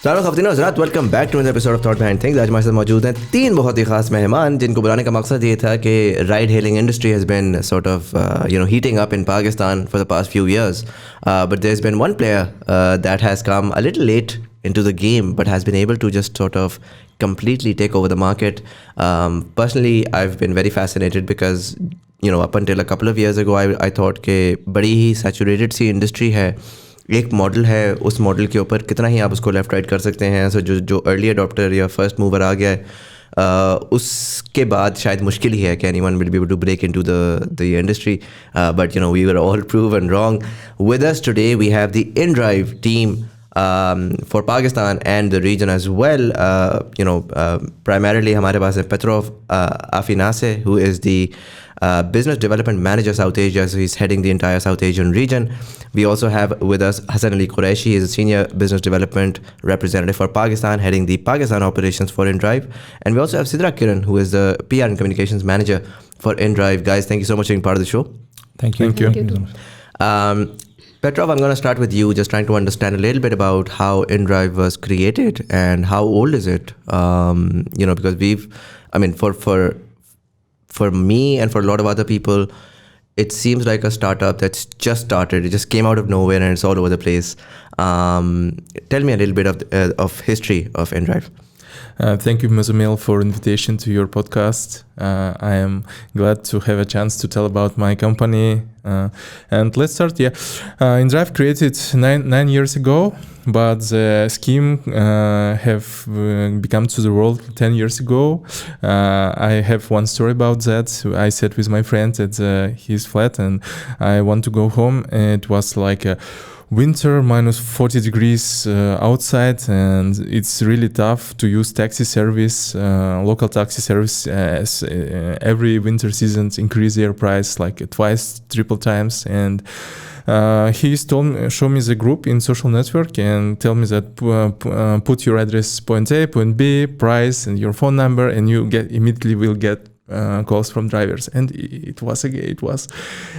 Welcome back to another episode of thought behind things. आज हमारे साथ मौजूद हैं तीन बहुत ही खास मेहमान जिनको बुलाने का मकसद ये था कि ride hailing industry has been sort of heating up in Pakistan for the past few years, but there's been one player that has come a little late into the game but has been able to just sort of completely take over the market. Personally, I've been very fascinated because up until a couple of years ago I thought कि बड़ी ही saturated सी industry है, एक model है, उस model के ऊपर कितना ही आप उसको लेफ़्ट राइट कर सकते हैं। सो जो अर्ली अडॉप्टर या फर्स्ट मूवर आ गया है उसके बाद शायद मुश्किल ही है कि anyone will be able to break into the industry, but we were all proven wrong. With us today we have the inDrive team for Pakistan and the region as well. Primarily हमारे पास है Petrov Afanasiy, who is the Business Development Manager South Asia, so he's heading the entire South Asian region. We also have with us Hasan Qureshi, he is a Senior Business Development Representative for Pakistan, heading the Pakistan operations for inDrive. And we also have Sidra Kiran, who is the PR and Communications Manager for inDrive. Guys, thank you so much for being part of the show. Thank you. Petrov, I'm going to start with you, just trying to understand a little bit about how inDrive was created and how old is it? Because for me and for a lot of other people, it seems like a startup that's just started. It just came out of nowhere and it's all over the place. Tell me a little bit of history of inDrive. Thank you, Muzamil, for invitation to your podcast. I am glad to have a chance to tell about my company. And let's start. inDrive created nine years ago, but the scheme have become to the world 10 years ago. I have one story about that. I sat with my friend at his flat and I want to go home. It was like a winter, minus 40 degrees outside, and it's really tough to use taxi service, local taxi service, as every winter seasons increase their price like twice, triple times. And he show me the group in social network and tell me that put your address point A, point B, price, and your phone number, and you immediately will get calls from drivers. And it was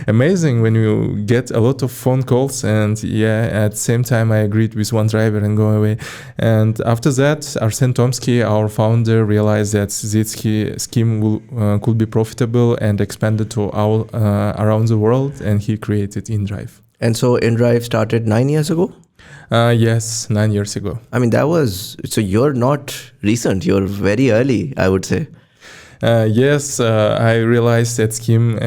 amazing when you get a lot of phone calls. And at the same time I agreed with one driver and go away. And after that, Arsen Tomsky, our founder, realized that this scheme could be profitable and expanded to all around the world, and he created inDrive. And so inDrive started 9 years ago? Yes, 9 years ago. I mean, so you're not recent, you're very early, I would say. Yes, I realized that scheme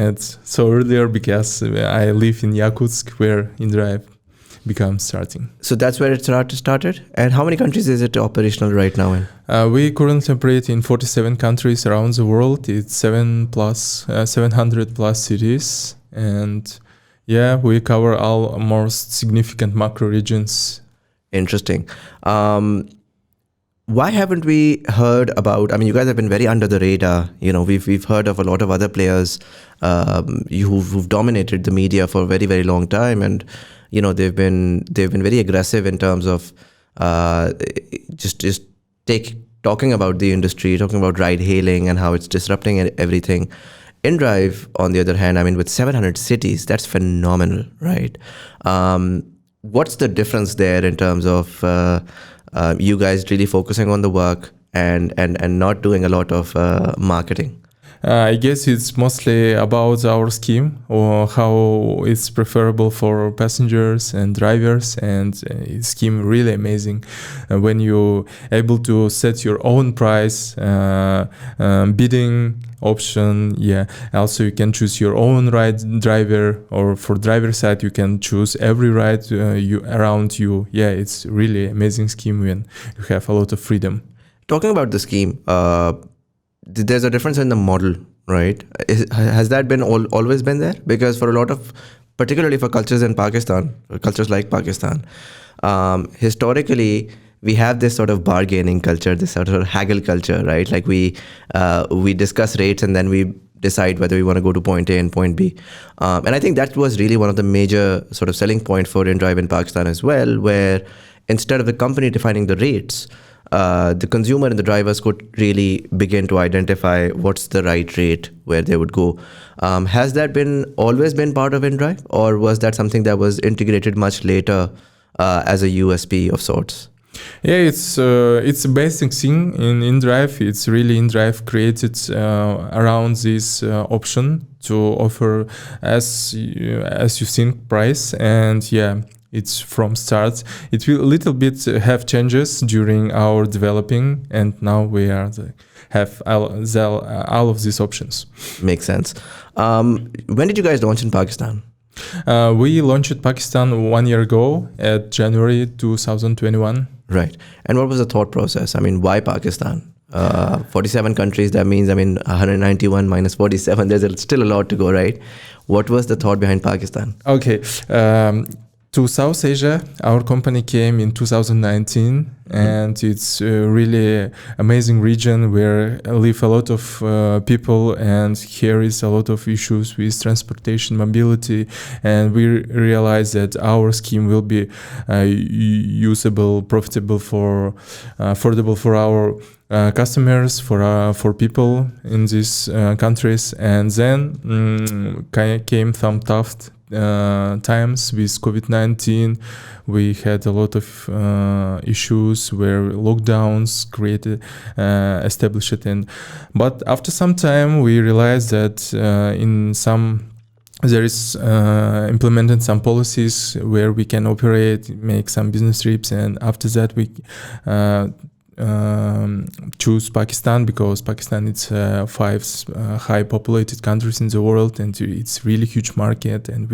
so earlier because I live in Yakutsk, where inDrive becomes starting. So that's where it started? And how many countries is it operational right now in? We currently operate in 47 countries around the world. It's 700 plus cities. And we cover all most significant macro regions. Interesting. Why haven't we heard about? I mean, you guys have been very under the radar. We've heard of a lot of other players who've dominated the media for a very, very long time, and they've been very aggressive in terms of just talking about the industry, talking about ride hailing and how it's disrupting everything. inDrive, on the other hand, I mean, with 700 cities, that's phenomenal, right? What's the difference there in terms of you guys really focusing on the work and not doing a lot of marketing? I guess it's mostly about our scheme, or how it's preferable for passengers and drivers, and scheme really amazing. When you able to set your own price, bidding option, also you can choose your own ride driver, or for driver side you can choose every ride around you. It's really amazing scheme when you have a lot of freedom. Talking about the scheme, there's a difference in the model, right? Has that been always been there? Because for a lot of, particularly for cultures in Pakistan, or cultures like Pakistan, historically we have this sort of bargaining culture, this sort of haggle culture, right? Like we discuss rates and then we decide whether we want to go to point A and point B. And I think that was really one of the major sort of selling point for inDrive in Pakistan as well, where instead of the company defining the rates, the consumer and the drivers could really begin to identify what's the right rate where they would go. Has that always been part of inDrive, or was that something that was integrated much later as a USP of sorts? Yeah, it's a basic thing in inDrive. It's really inDrive created around this option to offer as you think price, and yeah, it's from start. It will a little bit have changes during our developing, and now we have all of these options. Makes sense. When did you guys launch in Pakistan? We launched in Pakistan 1 year ago at January 2021. Right. And what was the thought process? I mean, why Pakistan? 47 countries, that means, 191 minus 47, there's still a lot to go, right? What was the thought behind Pakistan? Okay. To South Asia, our company came in 2019, and it's a really amazing region where live a lot of people, and here is a lot of issues with transportation, mobility, and we realized that our scheme will be usable, profitable, affordable for our customers, for people in these countries. And then came some tough times with COVID-19. We had a lot of issues where lockdowns established, but after some time we realized that there is implemented some policies where we can operate, make some business trips, and after that we choose Pakistan, because Pakistan is 5 high populated countries in the world, and it's really huge market. And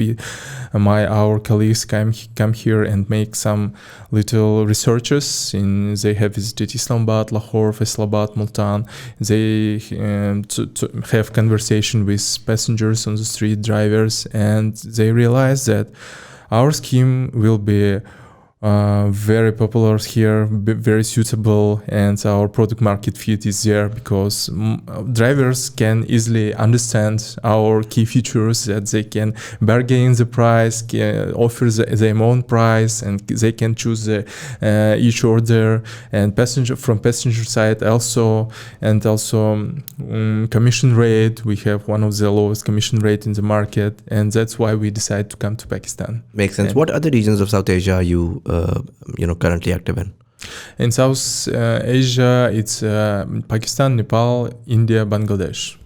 our colleagues come here and make some little researches. They have visited Islamabad, Lahore, Faisalabad, Multan. They to have conversation with passengers on the street, drivers, and they realize that our scheme will be very popular here, very suitable, and our product market fit is there because drivers can easily understand our key features, that they can bargain the price, offer their own price, and they can choose each order, and from passenger side also, and also commission rate. We have one of the lowest commission rate in the market, and that's why we decided to come to Pakistan. Makes sense. What other regions of South Asia are you currently active in? In South Asia, it's Pakistan, Nepal, India, Bangladesh.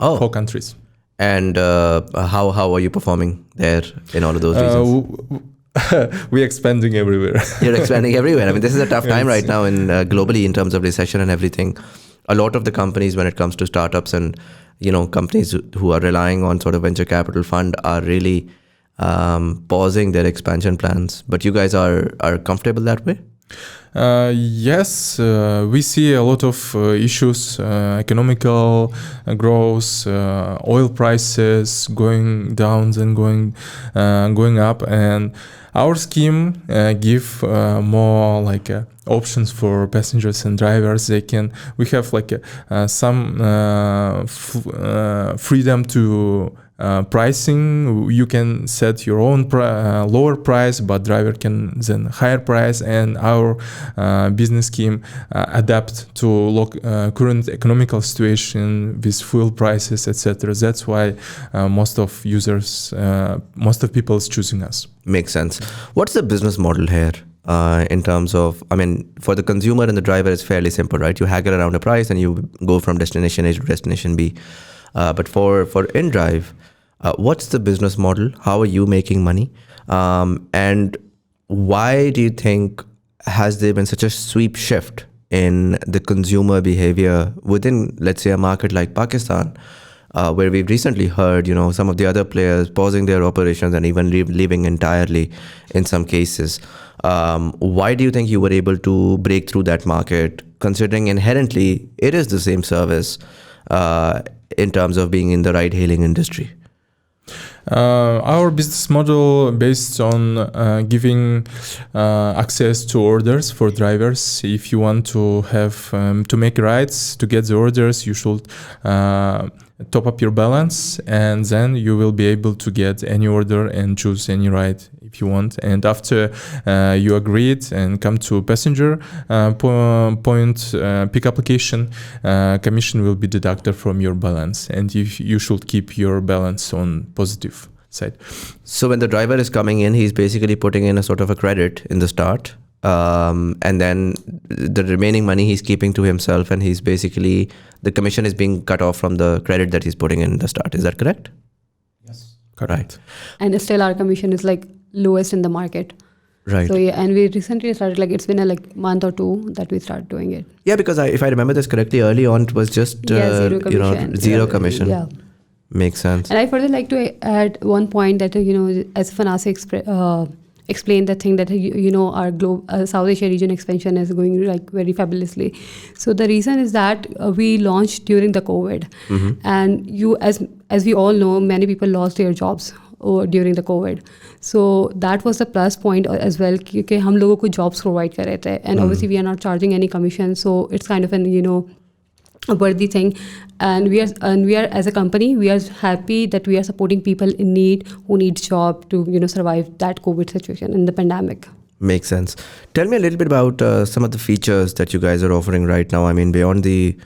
4 countries. And how are you performing there in all of those regions? We're expanding everywhere. You're expanding everywhere. This is a tough time right now globally in terms of recession and everything. A lot of the companies, when it comes to startups and companies who are relying on sort of venture capital fund, are really pausing their expansion plans. But you guys are comfortable that way? Yes, we see a lot of issues, economical growth, oil prices going down and going up, and our scheme give more like options for passengers and drivers. We have some freedom to pricing. You can set your own lower price, but driver can then higher price, and our business scheme adapt to current economical situation with fuel prices, etc. That's why most of people is choosing us. Makes sense. What's the business model here? In terms of, for the consumer and the driver, it's fairly simple, right? You haggle around a price and you go from destination A to destination B. But for inDrive, what's the business model? How are you making money? And why do you think has there been such a sweep shift in the consumer behavior within, let's say, a market like Pakistan, where we've recently heard, some of the other players pausing their operations and even leaving entirely in some cases? Why do you think you were able to break through that market, considering inherently it is the same service in terms of being in the ride-hailing industry? Our business model based on giving access to orders for drivers. If you want to have to make rides, to get the orders, you should top up your balance, and then you will be able to get any order and choose any ride if you want. And after you agreed and come to passenger point pick application, commission will be deducted from your balance, and you should keep your balance on positive side. So when the driver is coming in, he's basically putting in a sort of a credit in the start, and then the remaining money he's keeping to himself, and he's basically, the commission is being cut off from the credit that he's putting in the start. Is that correct? Yes, correct. And still our commission is like lowest in the market. Right. So yeah, and we recently started, like it's been a like month or two that we started doing it. Yeah, because if I remember this correctly, early on it was just zero commission. Zero commission. Yeah. Makes sense. And I further like to add one point that as Afanasiy explained the thing that our South Asia region expansion is going like very fabulously. So the reason is that we launched during the COVID, and as we all know, many people lost their jobs during the COVID. So that was the plus point as well, क्योंकि हम लोगों को jobs provide कर रहे थे, and obviously we are not charging any commission, so it's kind of an a worthy thing, and we are as a company, we are happy that we are supporting people in need who need job to survive that COVID situation and the pandemic. Makes sense. Tell me a little bit about some of the features that you guys are offering right now. I mean, beyond the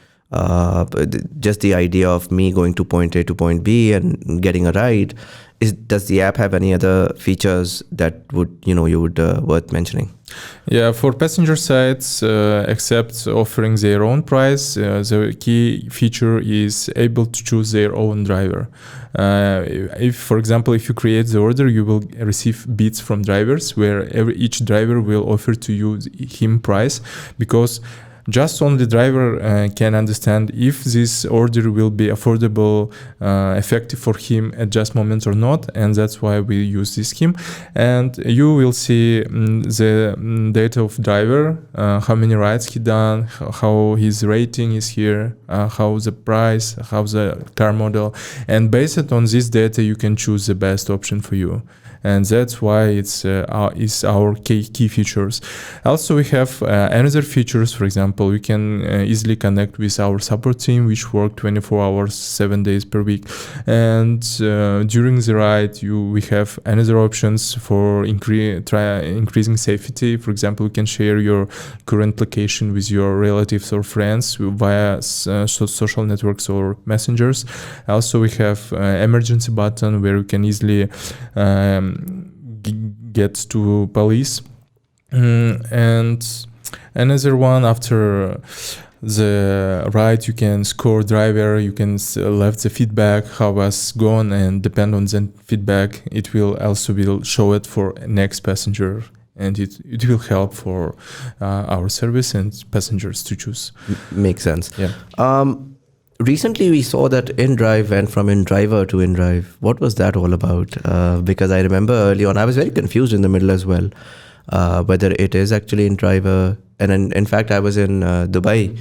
just the idea of me going to point A to point B and getting a ride, does the app have any other features that would you would worth mentioning? Yeah, for passenger sides, except offering their own price, the key feature is able to choose their own driver. If, for example, if you create the order, you will receive bids from drivers where each driver will offer to you him price, because just only driver can understand if this order will be affordable, effective for him at just moment or not, and that's why we use this scheme. And you will see the data of driver, how many rides he done, how his rating is here, how the price, how the car model, and based on this data you can choose the best option for you. And that's why it's our key features. Also, we have another features. For example, we can easily connect with our support team, which work 24 hours, 7 days per week. And during the ride, we have another options for increasing safety. For example, you can share your current location with your relatives or friends via social networks or messengers. Also, we have emergency button where you can easily get to police. And another one, after the ride, you can score driver, you can left the feedback, how was gone, and depend on the feedback, it will show it for next passenger, and it will help for our service and passengers to choose. Makes sense. Yeah. Recently, we saw that inDrive went from inDriver to inDrive. What was that all about? Because I remember early on, I was very confused in the middle as well, whether it is actually inDriver. And in fact, I was in Dubai,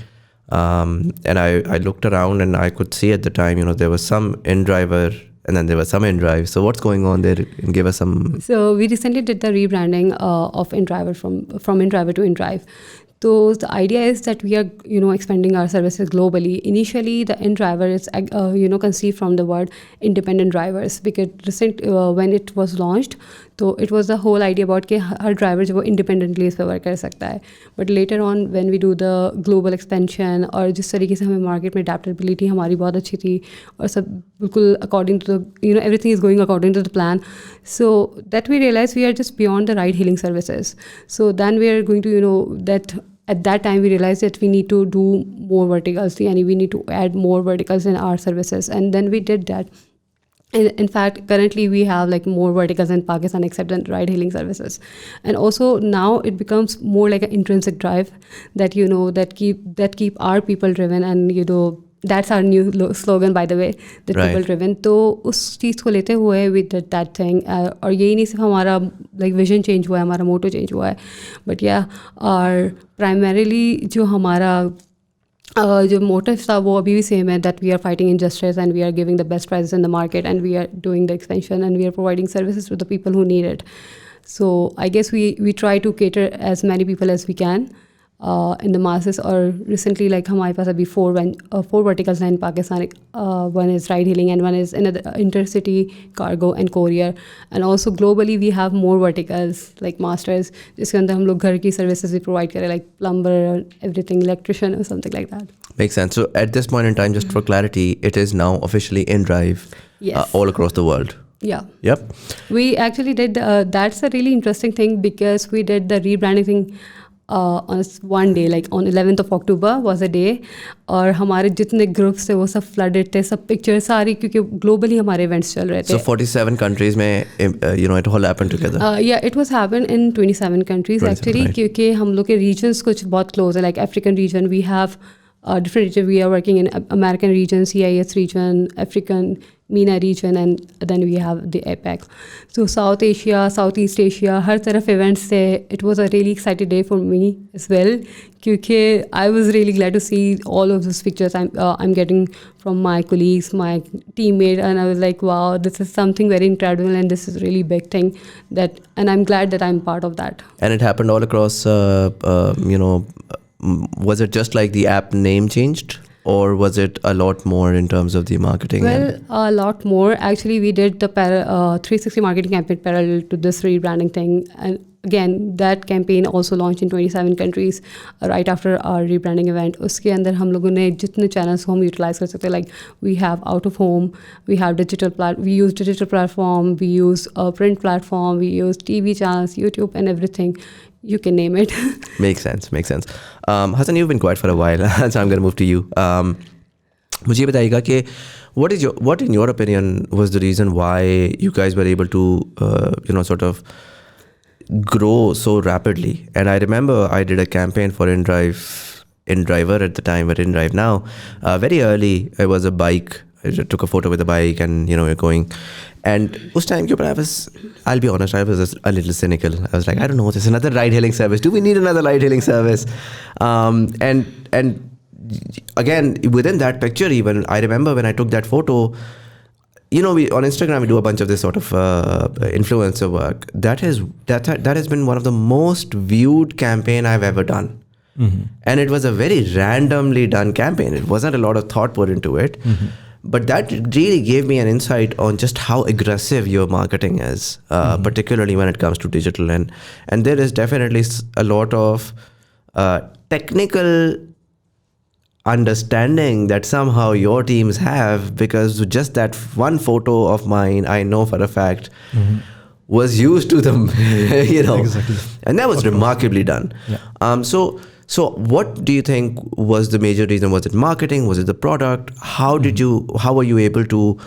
and I looked around and I could see at the time, there was some inDriver and then there was some inDrive. So what's going on there? And give us some. So we recently did the rebranding of inDriver from inDriver to inDrive. So the idea is that we are, expanding our services globally. Initially, the inDriver is, conceived from the word independent drivers, because when it was launched, so it was the whole idea about कि हर driver जो वो independently इस पे work कर सकता है. But later on, when we do the global expansion और जिस तरीके से हमें market में adaptability हमारी बहुत अच्छी थी और सब बिल्कुल according to the, everything is going according to the plan. So that we realized we are just beyond the ride hailing services. So then we are going to, that at that time we realized that we need to do more verticals, and we need to add more verticals in our services, and then we did that. In fact, currently we have like more verticals in Pakistan except in ride hailing services, and also now it becomes more like an intrinsic drive that that keep our people driven, and that's our new slogan, by the way, that right. People driven. तो उस चीज़ को लेते हुए we did that thing, और यही नहीं सिर्फ हमारा like vision change हुआ है, हमारा motto change हुआ है, but yeah, our primarily जो हमारा जो motive था वो अभी भी same है, that we are fighting injustice and we are giving the best prices in the market, and we are doing the expansion, and we are providing services to the people who need it. So I guess we try to cater as many people as we can in the masses. Or recently, like हमारे पास अभी four verticals हैं in Pakistan. One is ride hailing, and one is intercity, cargo, and courier. And also globally, we have more verticals like masters, जिसके अंदर हम लोग घर की services भी provide करें, like plumber, everything, electrician, or something like that. Makes sense. So at this point in time, just for clarity, it is now officially inDrive Yes. all across the world. Yeah. Yep. We actually did, that's a really interesting thing because we did the rebranding thing on one day, like on 11th of October was a day. और हमारे जितने groups थे वो सब flooded थे, सब pictures सारी, क्योंकि globally हमारे events चल रहे थे. So 47 countries में, it all happened together. Yeah, it was happened in 27 countries 27, actually, right. क्योंकि हम लोग के regions कुछ बहुत close है, like African region, we have different region. We are working in American region, CIS region, African MENA region, and then we have the APAC. So South Asia, Southeast Asia, हर तरफ events थे. It was a really exciting day for me as well, क्योंकि I was really glad to see all of those pictures I'm getting from my colleagues, my teammates, and I was like, wow, this is something very incredible, and this is a really big thing and I'm glad that I'm part of that. And it happened all across, was it just like the app name changed? Or was it a lot more in terms of the marketing? Well, a lot more. Actually, we did the 360 marketing campaign parallel to this rebranding thing. And again, that campaign also launched in 27 countries right after our rebranding event. उसके अंदर हम लोगों ने जितने channels को हम utilize कर सकते, like we have out of home, we have we use digital platform, we use a print platform, we use TV channels, YouTube, and everything. You can name it. Makes sense. Hasan, you've been quiet for a while, so I'm going to move to you. मुझे बताइएगा कि what in your opinion was the reason why you guys were able to sort of grow so rapidly? And I remember I did a campaign for inDriver at the time, or inDrive now. Very early, it was a bike. I took a photo with a bike, and we're going. And us time I'll be honest, I was a little cynical. I was like, I don't know, there's another ride-hailing service. Do we need another ride-hailing service? And again, within that picture, even I remember when I took that photo, we on Instagram we do a bunch of this sort of influencer work. That has been one of the most viewed campaign I've ever done. Mm-hmm. And it was a very randomly done campaign. It wasn't a lot of thought put into it. Mm-hmm. But that really gave me an insight on just how aggressive your marketing is, particularly when it comes to digital. And there is definitely a lot of technical understanding that somehow your teams have, because just that one photo of mine, I know for a fact, was used to them, Exactly. And that was remarkably done. Yeah. So what do you think was the major reason? Was it marketing? Was it the product? How were you able to,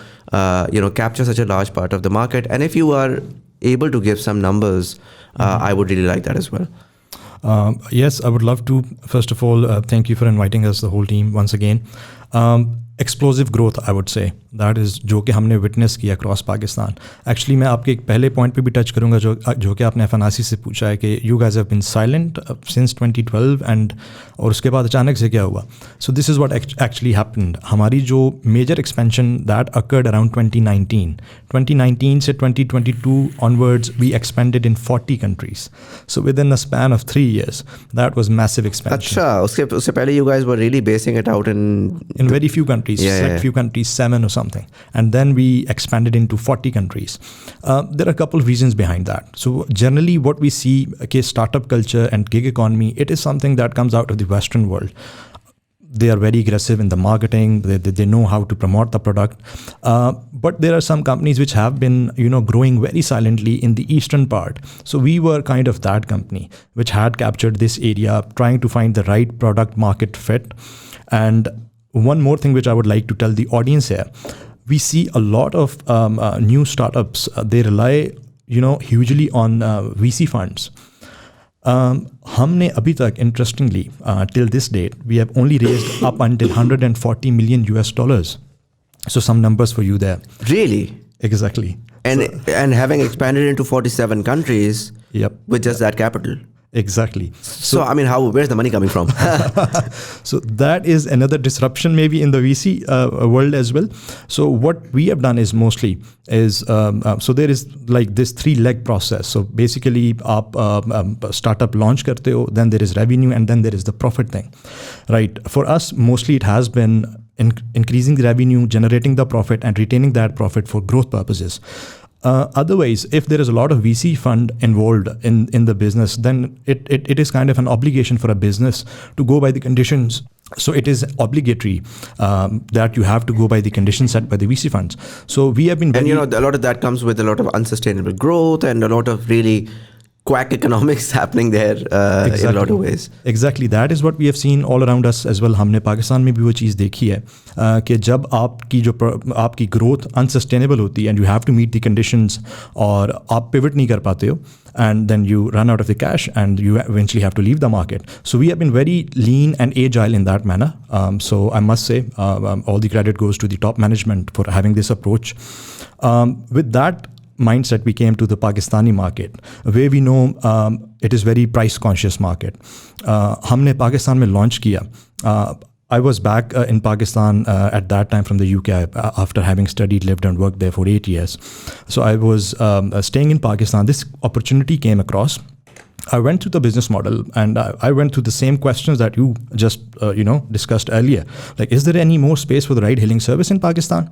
capture such a large part of the market? And if you are able to give some numbers, I would really like that as well. Yes, I would love to. First of all, thank you for inviting us, the whole team, once again. Explosive growth, I would say, that is जो कि हमने witness किया across Pakistan. Actually, मैं आपके एक पहले point पे भी touch करूँगा जो कि आपने अफनासी से पूछा है कि you guys have been silent since 2012 and और उसके बाद अचानक से क्या हुआ? So this is what actually happened. हमारी जो major expansion that occurred around 2019. 2019 से 2022 onwards, we expanded in 40 countries. So within a span of 3 years, that was massive expansion. अच्छा, उससे पहले you guys were really basing it out in very few countries. Few countries, 7 or something, and then we expanded into 40 countries. There are a couple of reasons behind that. So generally what we see, startup culture and gig economy, it is something that comes out of the Western world. They are very aggressive in the marketing. They know how to promote the product. But there are some companies which have been, growing very silently in the eastern part. So we were kind of that company which had captured this area, trying to find the right product market fit. And one more thing which I would like to tell the audience here, we see a lot of new startups. They rely, hugely on VC funds. हमने अभी तक, interestingly, till this date, we have only raised up until $140 million. So some numbers for you there. Really? Exactly. And having expanded into 47 countries, yep, with just that capital. Exactly. So I mean, where's the money coming from? So that is another disruption maybe in the VC world as well. So what we have done is mostly so there is like this 3-leg process. So basically, aap startup launch karte ho, then there is revenue, and then there is the profit thing, right? For us, mostly it has been increasing the revenue, generating the profit, and retaining that profit for growth purposes. Otherwise, if there is a lot of VC fund involved in the business, then it is kind of an obligation for a business to go by the conditions So it is obligatory that you have to go by the conditions set by the VC funds. So we have been very... And a lot of that comes with a lot of unsustainable growth and a lot of really quack economics happening there in a lot of ways. Exactly. That is what we have seen all around us as well. हमने पाकिस्तान में भी वो चीज़ देखी है कि जब आपकी growth unsustainable होती है and you have to meet the conditions और आप pivot नहीं कर पाते हो, and then you run out of the cash and you eventually have to leave the market. So we have been very lean and agile in that manner. So I must say all the credit goes to the top management for having this approach. With that mindset, we came to the Pakistani market, where we know it is very price conscious market. हमने पाकिस्तान में launch किया. I was back in Pakistan at that time from the UK after having studied, lived and worked there for 8 years. So I was staying in Pakistan. This opportunity came across. I went through the business model and I went through the same questions that you just discussed earlier. Like, is there any more space for the ride-hailing service in Pakistan?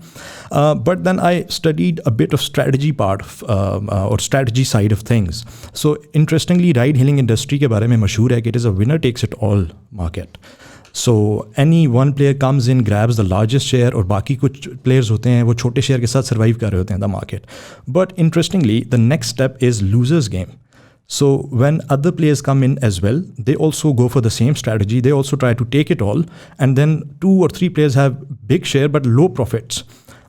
But then I studied a bit of strategy part or strategy side of things. So interestingly, ride-hailing industry के बारे में मशहूर है कि it is a winner takes it all market. So any one player comes in, grabs the largest share, और बाकी कुछ players होते हैं वो छोटे share के साथ survive कर रहे होते हैं the market. But interestingly, the next step is losers game. So when other players come in as well, they also go for the same strategy. They also try to take it all, and then 2 or 3 players have big share but low profits.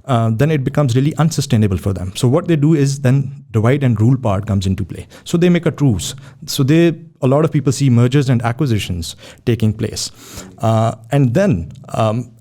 Then it becomes really unsustainable for them. So what they do is then divide and rule part comes into play. So they make a truce. So a lot of people see mergers and acquisitions taking place. And then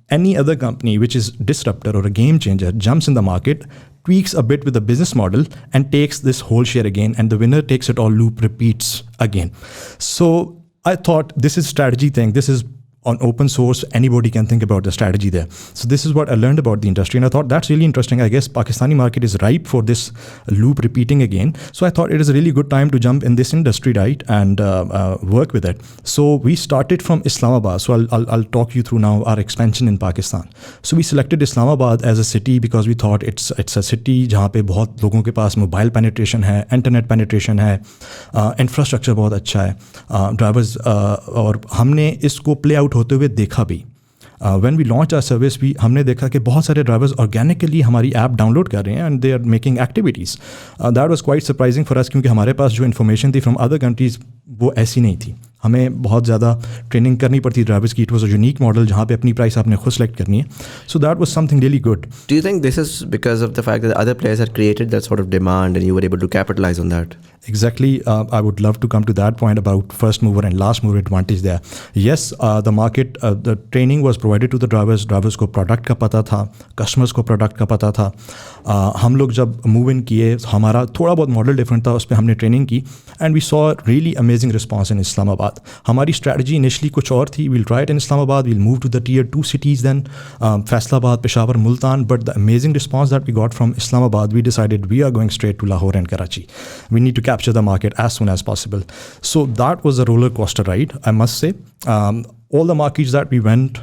any other company which is disruptor or a game changer jumps in the market, tweaks a bit with the business model and takes this whole share again, and the winner takes it all loop repeats again. So I thought this is strategy thing. This is on open source, anybody can think about the strategy there. So this is what I learned about the industry, and I thought that's really interesting. I guess Pakistani market is ripe for this loop repeating again. So I thought it is a really good time to jump in this industry, right, and work with it. So we started from Islamabad. So I'll talk you through now our expansion in Pakistan. So we selected Islamabad as a city because we thought it's a city जहाँ पे बहुत लोगों के पास mobile penetration है, internet penetration है, infrastructure बहुत अच्छा है, drivers और हमने इसको play out होते हुए देखा भी. When we launched our service, हमने देखा कि बहुत सारे ड्राइवर्स ऑर्गेनिकली हमारी ऐप डाउनलोड कर रहे हैं and they are making activities. That was quite surprising for us, क्योंकि हमारे पास जो इन्फॉर्मेशन थी फ्रॉम अदर कंट्रीज़ वो ऐसी नहीं थी. हमें बहुत ज़्यादा ट्रेनिंग करनी पड़ती ड्राइवर्स की. It was a unique model जहाँ पे अपनी प्राइस आपने खुद सेलेक्ट करनी है. So that was something really good. Do you think this is because of the fact that other players had created that sort of demand and you were able to capitalize on that? Exactly. I would love to come to that point about first mover and last mover advantage there. Yes, the market, the training was provided to the drivers. Drivers को product का पता था, customers को product का पता था. हम लोग जब move in किए, हमारा थोड़ा बहुत मॉडल डिफरेंट था, उस पर हमने ट्रेनिंग की and we saw really amazing response in Islamabad. हमारी strategy initially कुछ और थी. We'll try it in Islamabad. We'll move to the tier 2 cities then, Faisalabad, Peshawar, Multan. But the amazing response that we got from Islamabad, we decided we are going straight to Lahore and Karachi. We need to capture the market as soon as possible. So that was a roller coaster ride, I must say. All the markets that we went,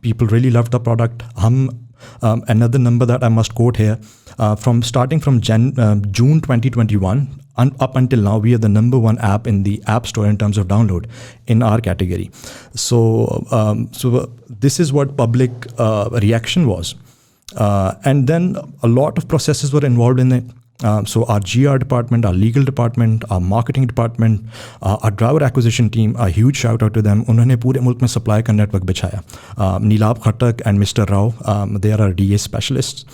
people really loved the product. Another number that I must quote here, starting from June 2021 up until now, we are the #1 app in the App Store in terms of download in our category. So this is what public reaction was. And then a lot of processes were involved in it. So our GR department, our legal department, our marketing department, our driver acquisition team, a huge shout out to them. उन्होंने पूरे मुल्क में supply का network बिछाया. Nilab Khattak and Mr. Rao, they are our DA specialists.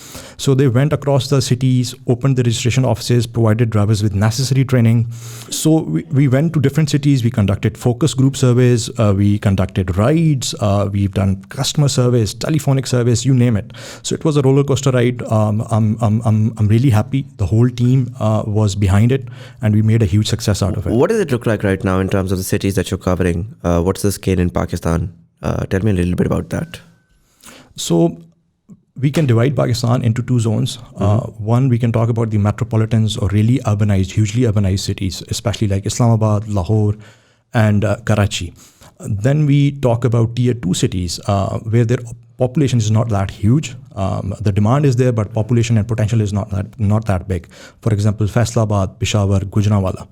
So they went across the cities, opened the registration offices, provided drivers with necessary training. So we went to different cities. We conducted focus group surveys. We conducted rides. We've done customer service, telephonic service, you name it. So it was a roller coaster ride. I'm really happy. The whole team was behind it, and we made a huge success out of it. What does it look like right now in terms of the cities that you're covering? What's the scale in Pakistan? Tell me a little bit about that. So we can divide Pakistan into 2 zones. One, we can talk about the metropolitans or really urbanized, hugely urbanized cities, especially like Islamabad, Lahore, and Karachi. Then we talk about tier 2 cities where their population is not that huge. The demand is there, but population and potential is not that big. For example, Faisalabad, Peshawar, Gujranwala.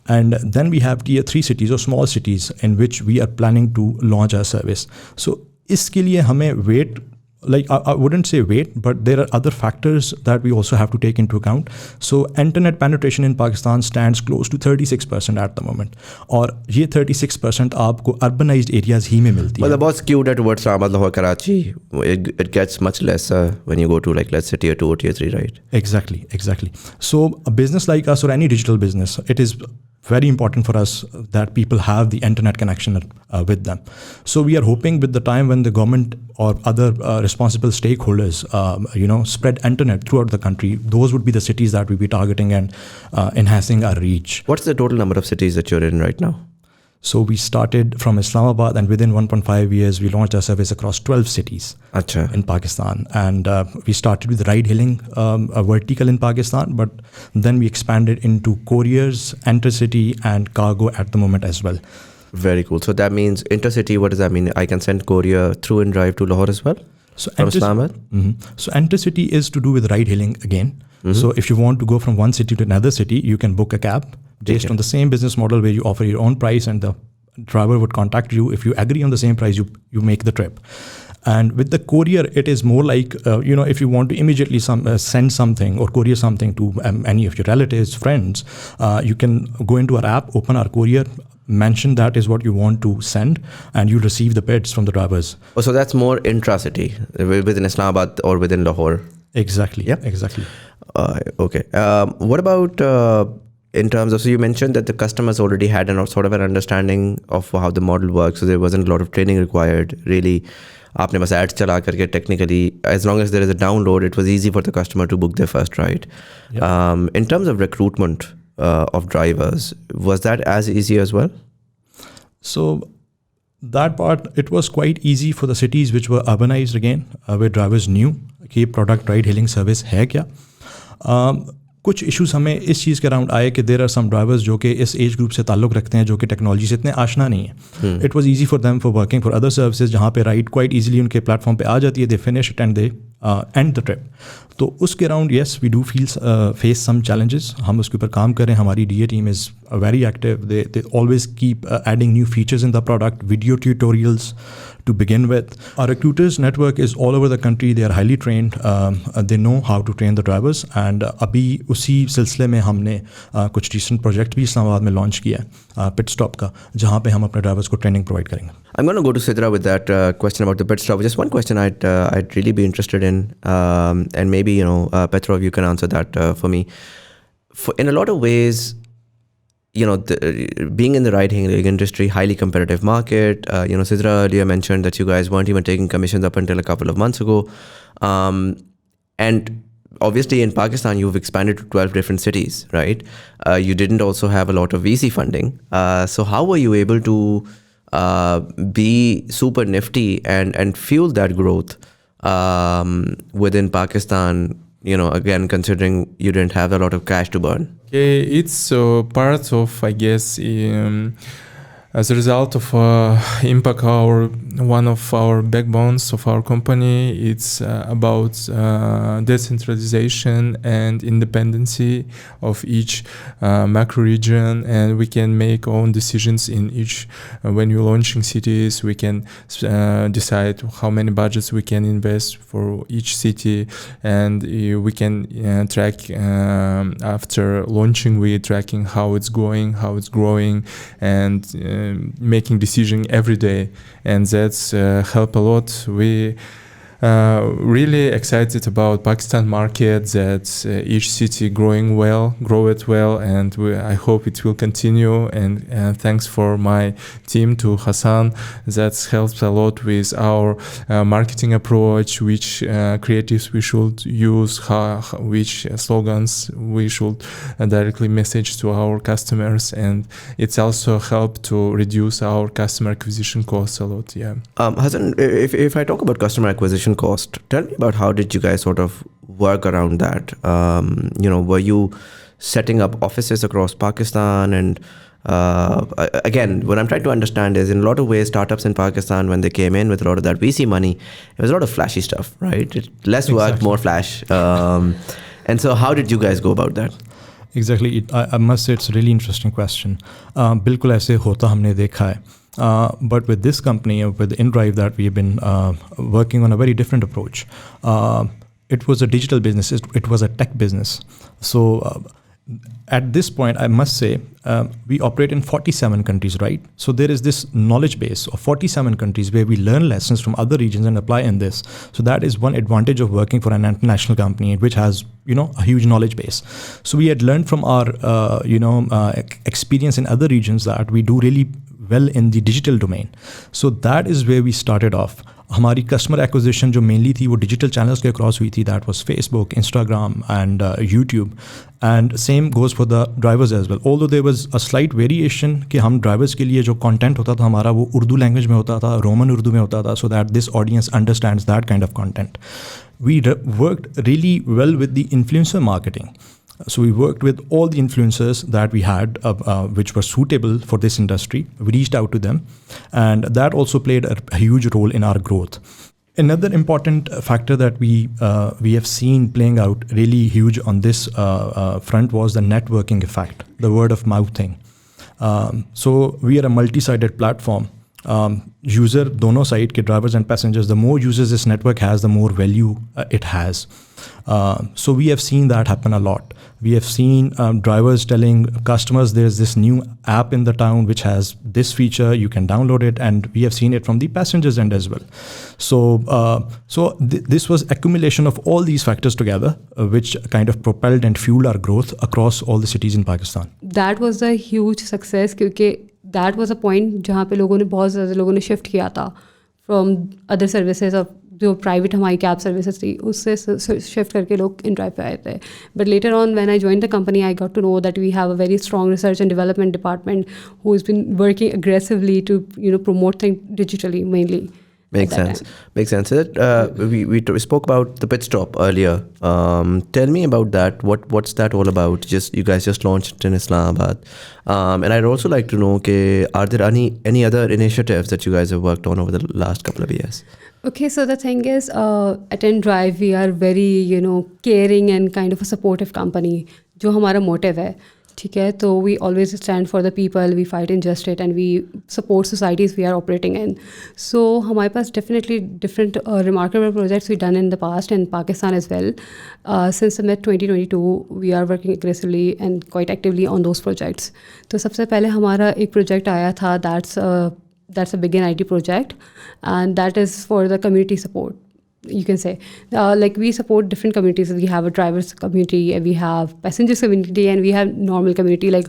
And then we have tier 3 cities or small cities in which we are planning to launch our service. So iske liye hame wait, like I wouldn't say wait, but there are other factors that we also have to take into account. So internet penetration in Pakistan stands close to 36% at the moment. Or ye 36% aapko urbanized areas hi mein milti hai. Well, the boss skewed towards Islamabad, Lahore, Karachi. It gets much lesser when you go to, like, let's say tier 2 or tier 3, right? Exactly. So a business like us or any digital business, it is very important for us that people have the internet connection with them. So we are hoping with the time when the government or other responsible stakeholders, spread internet throughout the country, those would be the cities that we'll be targeting and enhancing our reach. What's the total number of cities that you're in right now? So we started from Islamabad, and within 1.5 years, we launched our service across 12 cities in Pakistan. And we started with ride hailing, a vertical in Pakistan, but then we expanded into couriers, intercity, and cargo at the moment as well. Very cool. So that means intercity, what does that mean? I can send courier through inDrive to Lahore as well? So from Islamabad? So intercity is to do with ride hailing again. So if you want to go from one city to another city, you can book a cab based on the same business model where you offer your own price and the driver would contact you. If you agree on the same price, you make the trip. And with the courier, it is more like, if you want to immediately send something or courier something to any of your relatives, friends, you can go into our app, open our courier, mention that is what you want to send, and you receive the bids from the drivers. Oh, so that's more intra-city, within Islamabad or within Lahore? Exactly. Yeah. Exactly. Okay. What about in terms of, so you mentioned that the customers already had sort of an understanding of how the model works, so there wasn't a lot of training required, really. Aapne bas ads chala karke technically, as long as there is a download, it was easy for the customer to book their first ride. Yeah. In terms of recruitment of drivers, was that as easy as well? So that part, it was quite easy for the cities which were urbanized again, where drivers knew कि product ride hailing service है क्या. कुछ issues हमें इस चीज़ के around आए कि देर are some drivers जो कि इस एज ग्रुप से ताल्लुक़ रखते हैं, जो कि टेक्नोलॉजी से इतने आशना नहीं है. It was easy for them for working for other services, जहाँ पे राइड क्वाइट इजीली उनके प्लेटफॉर्म पे आ जाती है, they finish it and they end the trip. तो उसके around yes we do face some challenges. हम उसके ऊपर काम करें. हमारी DA team is very active. They always keep adding new features in the product, video tutorials to begin with. Our recruiters network is all over the country. They are highly trained. They know how to train the drivers. And अभी उसी सिलसिले में हमने कुछ recent project भी इस्लामाबाद में launch किया है pit stop का, जहाँ पे हम अपने drivers को training provide करेंगे. I'm going to go to Sidra with that question about the pit stop. Just one question I'd really be interested in, and maybe Petrov, you can answer that for me. In a lot of ways, being in the ride-hailing industry, highly competitive market. Sidra earlier mentioned that you guys weren't even taking commissions up until a couple of months ago. And obviously in Pakistan, you've expanded to 12 different cities, right? You didn't also have a lot of VC funding. So how were you able to be super nifty and fuel that growth within Pakistan, again, considering you didn't have a lot of cash to burn? It's part of, I guess, as a result of impact, one of our backbones of our company. It's about decentralization and independency of each macro region, and we can make own decisions in each. When you're launching cities, we can decide how many budgets we can invest for each city, and we can track after launching. We're tracking how it's going, how it's growing, and making decision every day, and that's help a lot. We really excited about Pakistan market, that each city grow it well, and I hope it will continue. And thanks for my team, to Hasan, that helps a lot with our marketing approach, which creatives we should use, which slogans we should directly message to our customers, and it's also helped to reduce our customer acquisition costs a lot. Yeah. Hasan, if I talk about customer acquisition cost, tell me about how did you guys sort of work around that? Were you setting up offices across Pakistan? And again, what I'm trying to understand is, in a lot of ways, startups in Pakistan, when they came in with a lot of that VC money, it was a lot of flashy stuff, right? Less work, more flash. And so how did you guys go about that? Exactly. I must say it's a really interesting question. बिल्कुल ऐसे होता हमने देखा है. But with this company, with inDrive, that we have been working on a very different approach. It was a digital business. It was a tech business. So at this point, I must say, we operate in 47 countries, right? So there is this knowledge base of 47 countries where we learn lessons from other regions and apply in this. So that is one advantage of working for an international company, which has, a huge knowledge base. So we had learned from our, experience in other regions that we do really well in the digital domain. So that is where we started off. हमारी customer acquisition जो mainly थी वो digital channels के across हुई थी. That was Facebook, Instagram and YouTube. And same goes for the drivers as well. Although there was a slight variation कि हम drivers के लिए जो कंटेंट होता था हमारा वो उर्दू लैंग्वेज में होता था, रोमन उर्दू में होता था, so that this audience understands that kind of content. We worked really well with the influencer marketing. So we worked with all the influencers that we had, which were suitable for this industry. We reached out to them, and that also played a huge role in our growth. Another important factor that we have seen playing out really huge on this front was the networking effect, the word of mouth thing. So we are a multi-sided platform. User दोनों side के drivers and passengers, the more users this network has, the more value it has. So we have seen that happen a lot. We have seen drivers telling customers there's this new app in the town which has this feature, you can download it, and we have seen it from the passengers end as well. So this was accumulation of all these factors together, which kind of propelled and fueled our growth across all the cities in Pakistan. That was a huge success क्योंकि that was a point जहाँ पे लोगों ने बहुत ज़्यादा लोगों ने shift किया था from other services of जो प्राइवेट हमारी कैब सर्विसेज थी उससे शिफ्ट करके लोग inDrive पे आए थे. But later on when I join the company I got to know that we have a very strong research and development department who has been working aggressively to promote things digitally mainly. Makes sense. Makes sense. We spoke about the pit stop earlier. Tell me about that. What's that all about? You guys just launched in Islamabad, and I'd also like to know, are there any other initiatives that you guys have worked on over the last couple of years? Okay, so the thing is, at inDrive we are very caring and kind of a supportive company. जो हमारा motive है, ठीक है, तो we always stand for the people, we fight injustice and we support societies we are operating in. So हमारे पास definitely different remarkable projects we done in the past in Pakistan as well. Since the mid 2022 we are working aggressively and quite actively on those projects. तो सबसे पहले हमारा एक project आया था that's a Begin IT project, and that is for the community support. You can say like we support different communities. We have a drivers community, we have passengers community, and we have normal community like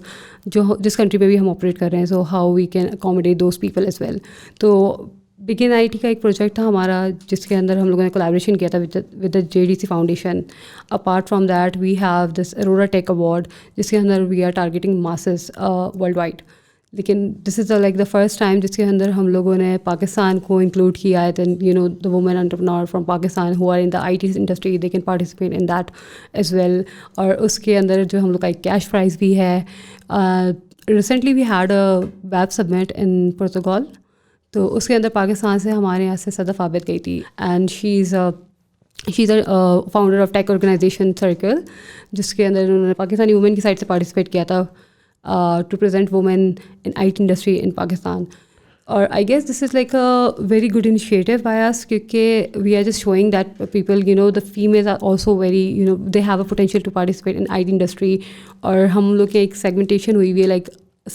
जो जिस country में भी हम operate कर रहे हैं. So how we can accommodate those people as well. तो Begin IT का एक project था हमारा जिसके अंदर हम लोगों ने collaboration किया था with the JDC Foundation. Apart from that we have this Aurora Tech Award जिसके अंदर we are targeting masses worldwide. लेकिन this is like the first time जिसके अंदर हम लोगों ने पाकिस्तान को इंक्लूड किया है. Then the women entrepreneur from Pakistan who are in the IT industry they can participate in that as well. और उसके अंदर जो हम लोग का एक कैश प्राइज़ भी है. Recently we had a web submit in Portugal, तो उसके अंदर पाकिस्तान से हमारे यहाँ से सदफ आबिद गई थी. And she is a founder of tech organization circle जिसके अंदर उन्होंने पाकिस्तानी वुमेन की साइड से पार्टिसिपेट किया था to present women in IT industry in Pakistan. Or I guess this is like a very good initiative by us because we are just showing that people, the females are also very, they have a potential to participate in IT industry. और हम लोग के एक segmentation हुई है like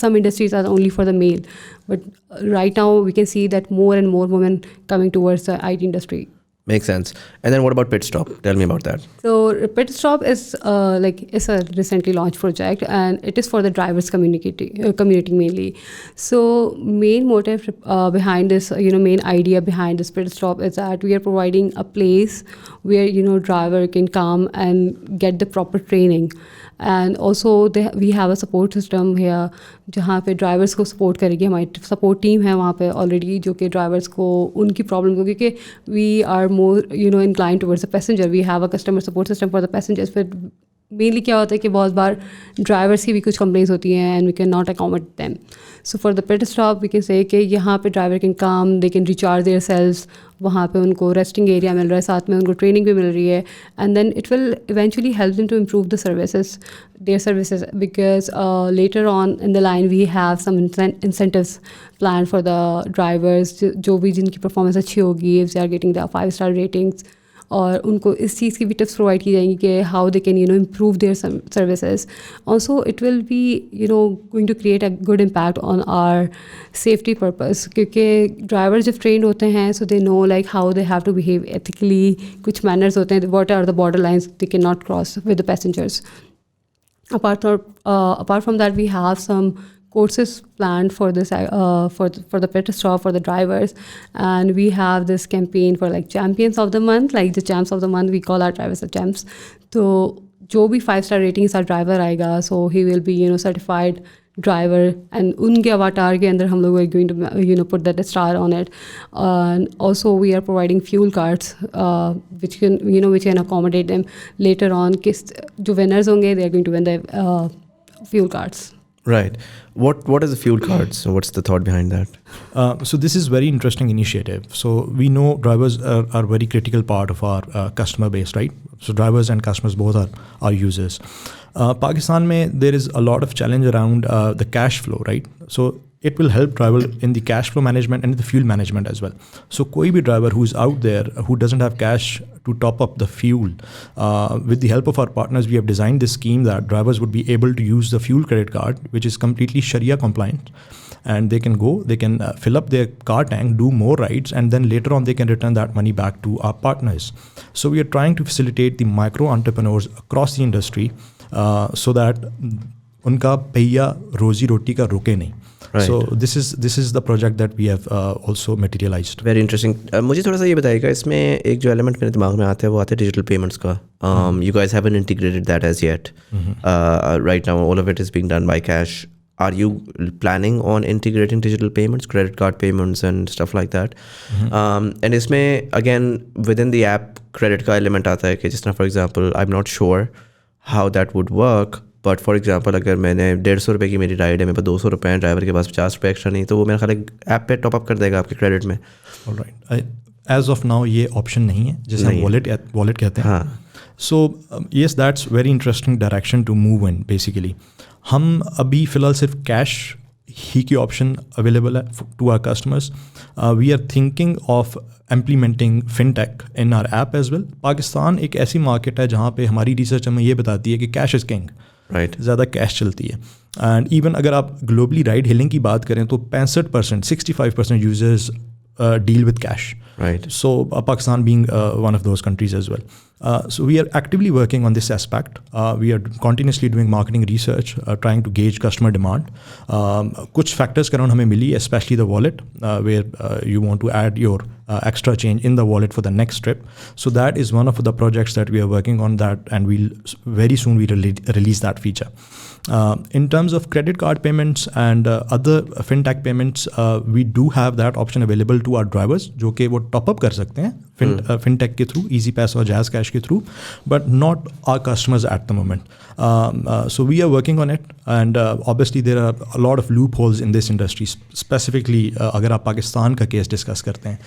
some industries are only for the male, but right now we can see that more and more women coming towards the IT industry. Makes sense. And then what about Pit Stop? Tell me about that. So Pit Stop is it's a recently launched project, and it is for the drivers community mainly. So main motive behind this, main idea behind this Pit Stop is that we are providing a place where driver can come and get the proper training. And also we have a support system here जहाँ पे drivers को support करेगी. हमारी support team है वहाँ पे already जो कि ड्राइवर्स को उनकी प्रॉब्लम को, क्योंकि we are more inclined towards the passenger. We have a customer support system for the passengers, but mainly क्या होता है कि बहुत बार ड्राइवर्स की भी कुछ कंप्लेंट्स होती हैं and we can not accommodate them. So for the pit stop we can say कि यहाँ पे driver can come, they can recharge their selves, वहाँ पे उनको रेस्टिंग एरिया मिल रहा है, साथ में उनको ट्रेनिंग भी मिल रही है, and then it will eventually help them to improve the services, their services, because later on in the line we have some incentives plan for the drivers, जो भी जिनकी परफॉर्मेंस अच्छी होगी, if they are getting the 5-star ratings, और उनको इस चीज़ की भी टिप्स प्रोवाइड की जाएंगी कि how they can improve their services. Also it will be going to create a good impact on our safety purpose, क्योंकि ड्राइवर जब ट्रेन होते हैं so they know like how they have to behave ethically, कुछ manners होते हैं, what are the border lines they can not cross with the passengers. Apart from that, we have some courses planned for this for the pit stop for the drivers, and we have this campaign for like champions of the month, like the champs of the month. We call our drivers the champs. So जो भी 5-star ratings our driver आएगा, so he will be certified driver, and उनके avatar के अंदर हम लोग are going to put that star on it. And also we are providing fuel cards which can accommodate them later on. जो winners होंगे, they are going to win the fuel cards. Right. What is the fuel cards? So what's the thought behind that? So this is very interesting initiative. So we know drivers are very critical part of our customer base, right? So drivers and customers both are users. Pakistan mein there is a lot of challenge around the cash flow, right? So it will help driver in the cash flow management and the fuel management as well. So koi bhi driver who is out there who doesn't have cash to top up the fuel, with the help of our partners, we have designed this scheme that drivers would be able to use the fuel credit card, which is completely Sharia compliant, and they can fill up their car tank, do more rides, and then later on they can return that money back to our partners. So we are trying to facilitate the micro entrepreneurs across the industry, so that उनका पहिया रोजी रोटी का रुके नहीं. Right. So this is the project that we have also materialized. Very interesting. मुझे थोड़ा सा ये बताइएगा, इसमें एक जो एलिमेंट मेरे दिमाग में आता है वो आता है डिजिटल पेमेंट्स का. You guys haven't integrated that as yet. Right now all of it is being done by cash. Are you planning on integrating digital payments, credit card payments and stuff like that? And इसमें again within the app credit का element आता है कि जिस तरह for example I'm not sure how that would work. But for example अगर मैंने 150 रुपये की मेरी राइड है, मेरे पास 200 रुपये हैं, ड्राइवर के पास 50 रुपये एक्स्ट्रा नहीं, तो वो मेरा ख्याल ऐप पे टॉप अप कर देगा आपके क्रेडिट में. ऑलराइट, एज ऑफ नाउ ये ऑप्शन नहीं है, जिसे हम वॉलेट कहते हैं. हाँ. So yes, that's very interesting direction to move in. Basically हम अभी फ़िलहाल सिर्फ कैश ही की ऑप्शन अवेलेबल है to our customers. We are thinking of implementing fintech in our app as well. Pakistan एक ऐसी मार्केट है जहाँ पे हमारी रिसर्च हमें ये बताती है कि कैश इज़ किंग. राइट. ज़्यादा कैश चलती है. एंड इवन अगर आप ग्लोबली राइड हेलिंग की बात करें तो 65% users deal with cash. Right. So Pakistan being one of those countries as well. So we are actively working on this aspect. We are continuously doing marketing research, trying to gauge customer demand. कुछ factors around हमें मिली, especially the wallet, where you want to add your extra change in the wallet for the next trip. So that is one of the projects that we are working on that, and we'll very soon release that feature. In terms of credit card payments and other fintech payments, we do have that option available to our drivers, जो कि वो top up कर सकते हैं fintech के through, easy pass और jazz cash के through, but not our customers at the moment. So we are working on it, and obviously there are a lot of loopholes in this industry, specifically अगर आप पाकिस्तान का case discuss करते हैं.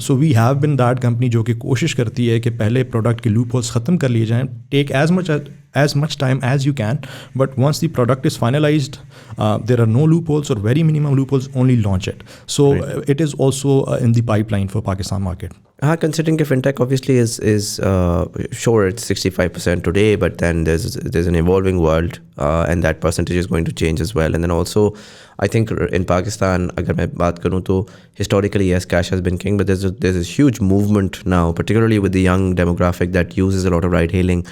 So we have been that company जो कि कोशिश करती है कि पहले प्रोडक्ट के loopholes ख़त्म कर लिए जाएँ, take as much time as you can, but once the product is finalized, there are no loopholes or very minimum loopholes, only launch it. So it is also in the pipeline for Pakistan market. Considering that fintech obviously is sure it's 65% today, but then there's an evolving world, and that percentage is going to change as well. And then also I think in Pakistan, agar main baat karun to historically yes, cash has been king, but there's this huge movement now, particularly with the young demographic that uses a lot of ride hailing,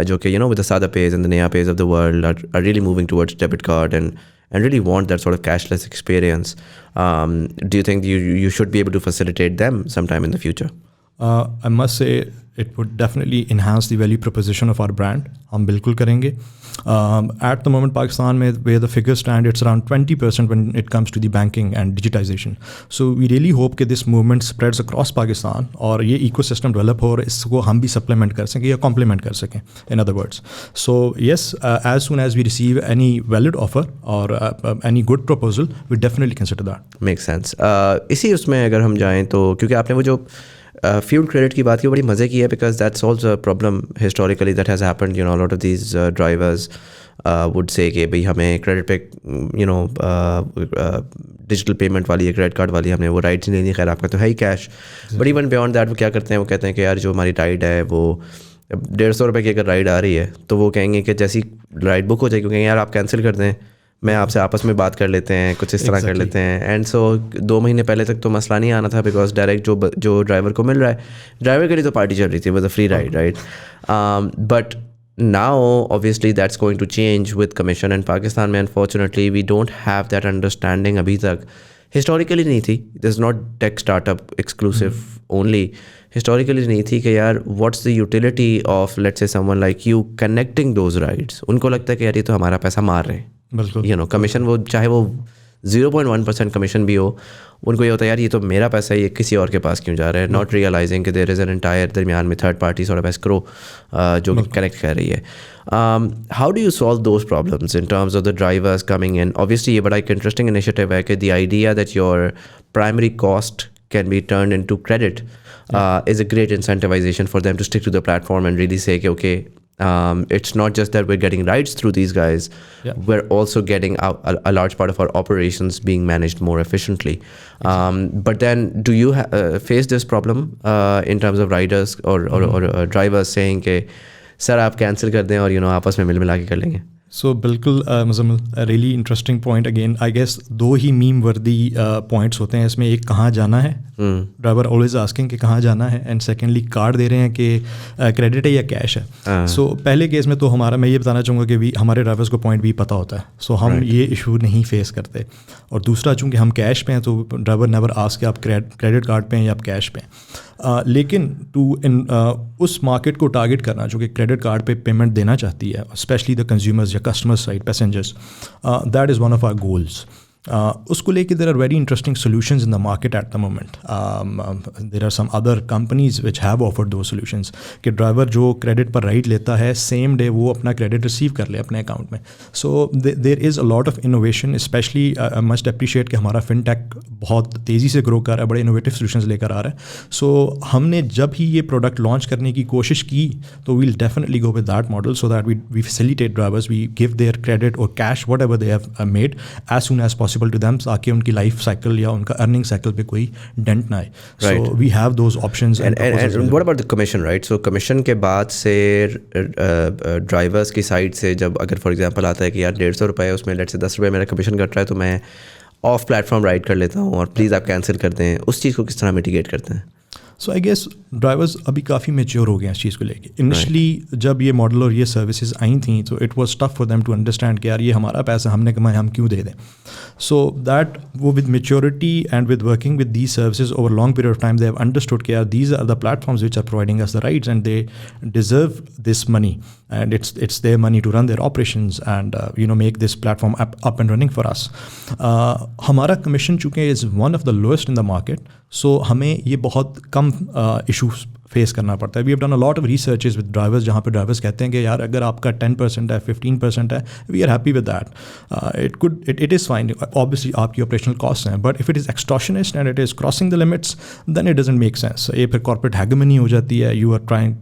jo ke with the Sada Pays and the Naya Pays of the world are really moving towards debit card and really want that sort of cashless experience. Do you think you should be able to facilitate them sometime in the future? I must say it would definitely enhance the value proposition of our brand. हम बिल्कुल करेंगे. At the moment, Pakistan में where the figures stand, it's around 20% when it comes to the banking and digitization. So we really hope that this movement spreads across Pakistan और ये ecosystem develop हो और इसको हम भी supplement कर सकें या complement कर सकें, in other words. So yes, as soon as we receive any valid offer or any good proposal, we definitely consider that. Makes sense. इसी उसमें अगर हम जाएँ तो क्योंकि आपने वो जो fuel credit की बात की बड़ी मज़े की है, because that's also a problem historically that has happened. You know, a lot of these drivers would say कि भाई हमें credit पे digital payment वाली है, credit card वाली, हमने वो राइड्स नहीं लेनी, खैर आपका तो है ही cash. But even beyond that वो क्या करते हैं, वो कहते हैं कि यार जो हमारी राइड है वो 150 रुपये की अगर राइड आ रही है तो वो कहेंगे कि जैसी राइड बुक हो जाएगी क्योंकि यार आप कैंसिल कर दें, मैं आपसे आपस में बात कर लेते हैं, कुछ इस तरह कर लेते हैं. एंड सो 2 महीने पहले तक तो मसला नहीं आना था बिकॉज डायरेक्ट जो ड्राइवर को मिल रहा है, ड्राइवर के लिए तो पार्टी चल रही थी, was a free ride, right. But now obviously that's going to change with commission. And Pakistan में unfortunately we don't have that understanding अभी तक. हिस्टोरिकली नहीं थी, this is not tech startup exclusive only. Historically नहीं थी कि यार what's the utility of let's say someone like you connecting those rides. उनको लगता है कि यार ये तो हमारा पैसा मार रहे हैं, बिल्कुल. यू नो कमीशन, वो चाहे वो 0.1% कमीशन भी हो, उनको ये होता है यार ये तो मेरा पैसा है, ये किसी और के पास क्यों जा रहा है, नॉट रियलाइजिंग कि देयर इज़ एन एंटायर दरमियान में third party sort of escrow जो कनेक्ट कर रही है. How do you solve those problems in terms of the drivers coming in? Obviously ये बड़ा एक इंटरेस्टिंग इनिशिएटिव है कि the idea that your primary cost can be turned into credit is a great incentivization for them to stick to the platform and really say, okay, it's not just that we're getting rides through these guys, we're also getting a large part of our operations being managed more efficiently. But then do you face this problem in terms of riders or drivers saying कि sir आप cancel कर दें और you know आपस में मिला के कर लेंगे? So बिल्कुल Muzammil, really interesting point again. I guess 2 he meme वर्दी पॉइंट्स होते हैं इसमें. एक कहाँ जाना है, ड्राइवर ऑलवेज आस्किंग कि कहाँ जाना है, एंड सेकेंडली कार्ड दे रहे हैं कि क्रेडिट है या कैश है. सो पहले केस में तो हमारा, मैं ये बताना चाहूँगा कि भी हमारे ड्राइवर्स को पॉइंट भी पता होता है, सो हम ये इशू नहीं फेस करते. और दूसरा चूँकि हम कैश पे हैं तो ड्राइवर नेवर आस्क कि आप क्रेडिट कार्ड पे हैं या आप कैश पे हैं. लेकिन उस मार्केट को टारगेट करना जो कि क्रेडिट कार्ड पे पेमेंट देना चाहती है, स्पेशली द कंज्यूमर्स या customer side passengers, that is one of our goals. उसको लेके there are very interesting solutions in the market at the moment. There are some other companies which have offered two solutions कि driver जो credit पर ride लेता है same day वो अपना credit receive कर ले अपने अकाउंट में. So there is a lot of innovation, specially I must appreciate कि हमारा फिनटेक बहुत तेज़ी से ग्रो कर रहा है, बड़े इनोवेटिव सोल्यूशंस लेकर आ रहा है. सो हमने जब ही ये प्रोडक्ट लॉन्च करने की कोशिश की तो we'll definitely go with that model so that we facilitate drivers, we give their credit और cash whatever they have made as soon as possible to them, ताकि उनकी लाइफ साइकिल या उनका अर्निंग साइकिल पे कोई dent ना आए. So we have those options. And what about the commission, right? So commission के बाद से ड्राइवर्स की साइड से जब अगर फॉर एग्जांपल आता है कि यार 150 रुपये है, उसमें लेट्स से 10 रुपये मेरा कमीशन कट रहा है, तो मैं ऑफ प्लेटफॉर्म राइड कर लेता हूँ और प्लीज़ आप कैंसिल कर दें, उस चीज़ को किस तरह मिटिगेट करते हैं? सो आई गेस ड्राइवर्स अभी काफ़ी मेच्योर हो गए हैं इस चीज़ को लेके. इनिशियली जब ये मॉडल और ये सर्विसेज आई थी तो it was tough for them to understand कि यार ये हमारा पैसा हमने कमाया, हम क्यों दे दें. सो दैट वो with maturity and with working with these services over long period of time they have understood कि यार these are the platforms which are providing us the rides and they deserve this money and it's their money to run their operations and make this platform up and running for us. हमारा commission चूँकि is one of the lowest in the market, so हमें ये बहुत कम issues face करना पड़ता है. We have done a lot of researches with drivers जहाँ पे ड्राइवर्स कहते हैं कि यार अगर आपका 10% है 15% है, we are happy with that. It is fine. Obviously आपकी ऑपरेशनल कॉस्ट हैं, but if it is extortionist and it is crossing the limits then it doesn't make sense. ये फिर कॉर्पोरेट हैगमनी हो जाती है.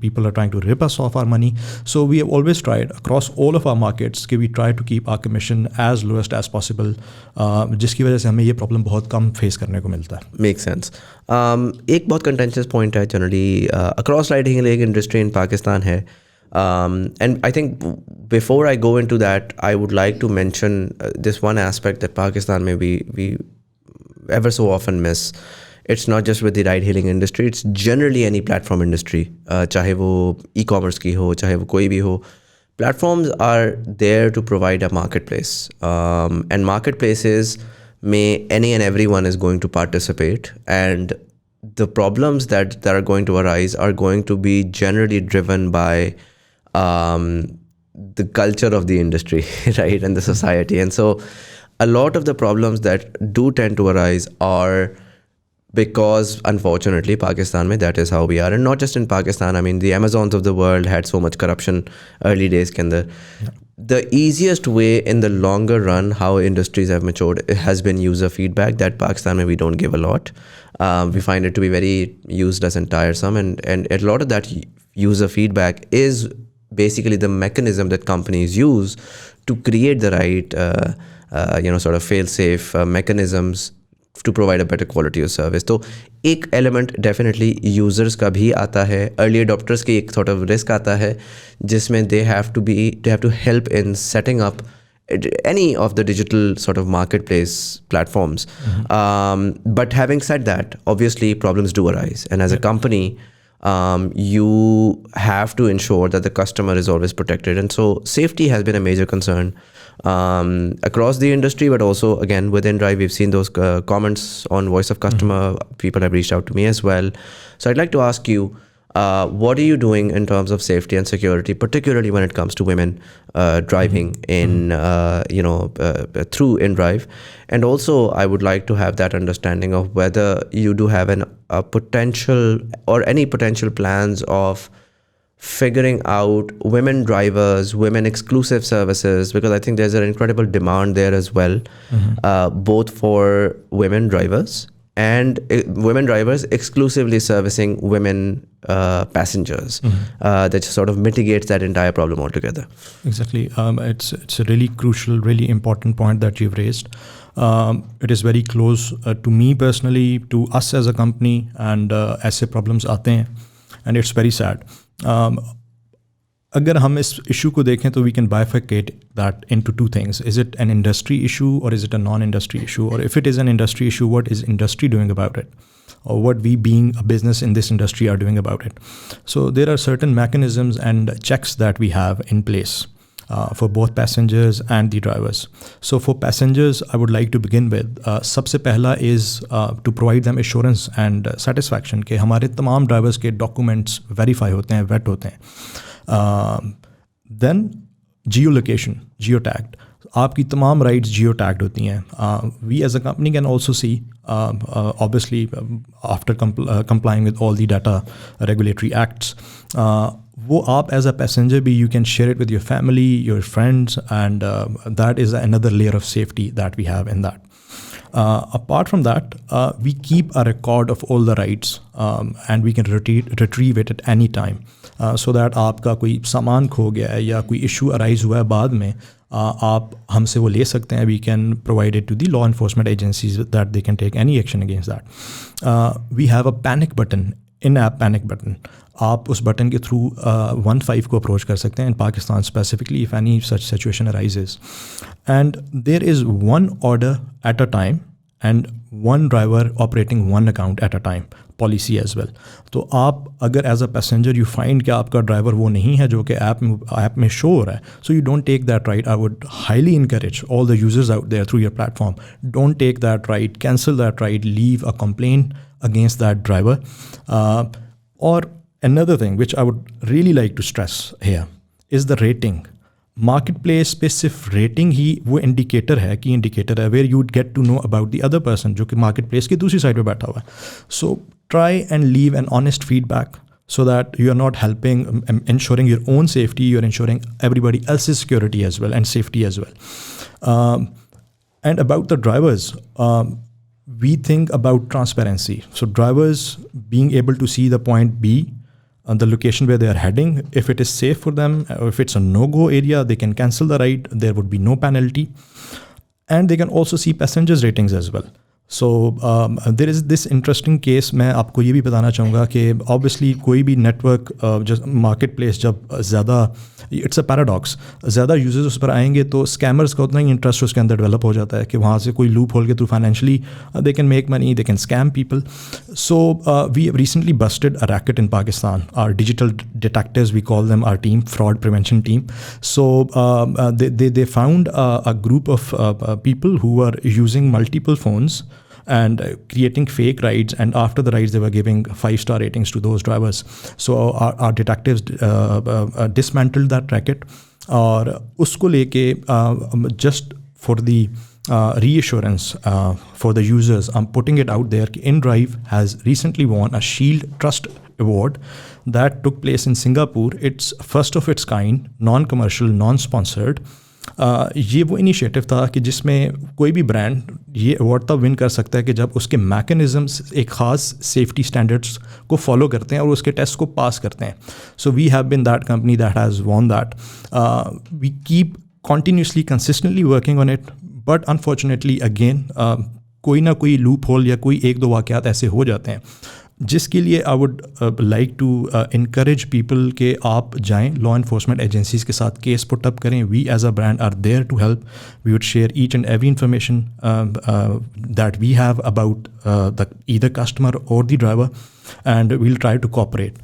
People are trying to rip us off our money. So we have always tried across all of our markets कि we try to keep our commission as lowest as possible, जिसकी वजह से हमें ये problem बहुत कम फेस करने को मिलता है. Make sense. एक बहुत कंटेंशियस पॉइंट है generally across ride hailing industry in Pakistan hai, and I think before I go into that I would like to mention this one aspect that Pakistan may we ever so often miss. It's not just with the ride hailing industry, it's generally any platform industry, chahe wo e-commerce ki ho, chahe wo koi bhi ho. Platforms are there to provide a marketplace, and marketplaces may any and everyone is going to participate, and the problems that are going to arise are going to be generally driven by the culture of the industry, right, and the society. And so a lot of the problems that do tend to arise are because, unfortunately, Pakistan mein, that is how we are. And not just in Pakistan, I mean, the Amazons of the world had so much corruption early days. The easiest way in the longer run, how industries have matured, has been user feedback. That Pakistan mein we don't give a lot. We find it to be very useless and tiresome. And a lot of that user feedback is basically the mechanism that companies use to create the right, sort of fail-safe mechanisms to provide a better quality of service. So एक element definitely users का भी आता है, early adopters की एक sort of risk आता है, जिसमें they have to help in setting up any of the digital sort of marketplace platforms. But having said that, obviously problems do arise, and as a company, you have to ensure that the customer is always protected. And so safety has been a major concern across the industry, but also again within inDrive, we've seen those comments on voice of customer. People have reached out to me as well. So I'd like to ask you, what are you doing in terms of safety and security, particularly when it comes to women driving in through inDrive? And also I would like to have that understanding of whether you do have a potential or any potential plans of figuring out women drivers, women exclusive services, because I think there's an incredible demand there as well, both for women drivers and women drivers exclusively servicing women passengers. That sort of mitigates that entire problem altogether. Exactly. It's a really crucial, really important point that you've raised. It is very close to me personally, to us as a company, and ऐसे problems आते हैं, and it's very sad. अगर हम इस issue को देखें तो we can bifurcate that into two things. Is it an industry issue or is it a non-industry issue? Or if it is an industry issue, what is industry doing about it? Or what we being a business in this industry are doing about it? So there are certain mechanisms and checks that we have in place for both passengers and the drivers. So for passengers, I would like to begin with, सबसे पहला is to provide them assurance and satisfaction कि हमारे तमाम drivers के documents verify होते हैं, vet होते हैं. Then geolocation, geotagged. आपकी तमाम rides geotagged होती हैं. We as a company can also see, obviously, after complying with all the data regulatory acts, वो आप as a passenger भी, you can share it with your family, your friends, and that is another layer of safety that we have in that. Apart from that, we keep a record of all the rides, and we can retrieve it at any time, so that आपका कोई सामान खो गया है या कोई issue arise हुआ है बाद में, आप हमसे वो ले सकते हैं. We can provide it to the law enforcement agencies that they can take any action against that. We have a panic button, in-app panic button. आप उस बटन के थ्रू 15 को अप्रोच कर सकते हैं in Pakistan specifically if any such situation arises. And there is one order at a time and one driver operating one account at a time policy as well. तो आप अगर as a passenger you find कि आपका driver वो नहीं है जो कि ऐप में show हो रहा है, so you don't take that ride. I would highly encourage all the users out there through your platform, don't take that ride, cancel that ride, leave a complaint against that driver. Or another thing which I would really like to stress here is the rating. Marketplace पे सिर्फ rating ही वो indicator है कि indicator है where you would get to know about the other person जो कि marketplace की दूसरी side पे बैठा हुआ है. So try and leave an honest feedback so that you are not helping ensuring your own safety, you are ensuring everybody else's security as well and safety as well. And about the drivers, we think about transparency. So drivers being able to see the point B, the location where they are heading, if it is safe for them, or if it's a no-go area, they can cancel the ride, there would be no penalty. And they can also see passengers ratings as well. So there is this interesting case. मैं आपको ये भी बताना चाहूँगा कि obviously कोई भी network just marketplace जब ज़्यादा, it's a paradox, ज़्यादा users उस पर आएंगे तो scammers का उतना ही interest उसके अंदर develop हो जाता है कि वहाँ से कोई loophole के through financially they can make money, they can scam people. So we have recently busted a racket in Pakistan. Our digital detectives, we call them our team, fraud prevention team. So they found a group of people who were using multiple phones and creating fake rides, and after the rides they were giving 5-star ratings to those drivers. So our detectives dismantled that racket, और उसको लेके just for the reassurance for the users, I'm putting it out there, inDrive has recently won a Shield Trust Award that took place in Singapore. It's first of its kind, non-commercial, non-sponsored. ये वो initiative था कि जिसमें कोई भी brand ये award तब win कर सकता है कि जब उसके मैकेनिज़म्स एक ख़ास सेफ्टी स्टैंडर्ड्स को फॉलो करते हैं और उसके टेस्ट को पास करते हैं. So we have been that company that has won that. We keep continuously consistently working on it, but unfortunately again कोई ना कोई लूप होल या कोई एक दो वाक़यात ऐसे हो जाते हैं जिसके लिए I would like to encourage people के आप जाएं लॉ इन्फोर्समेंट एजेंसीज़ के साथ केस पुट अप करें. We as a brand are there to help. We would share each and every information that we have about the either customer or the driver, and we'll try to cooperate.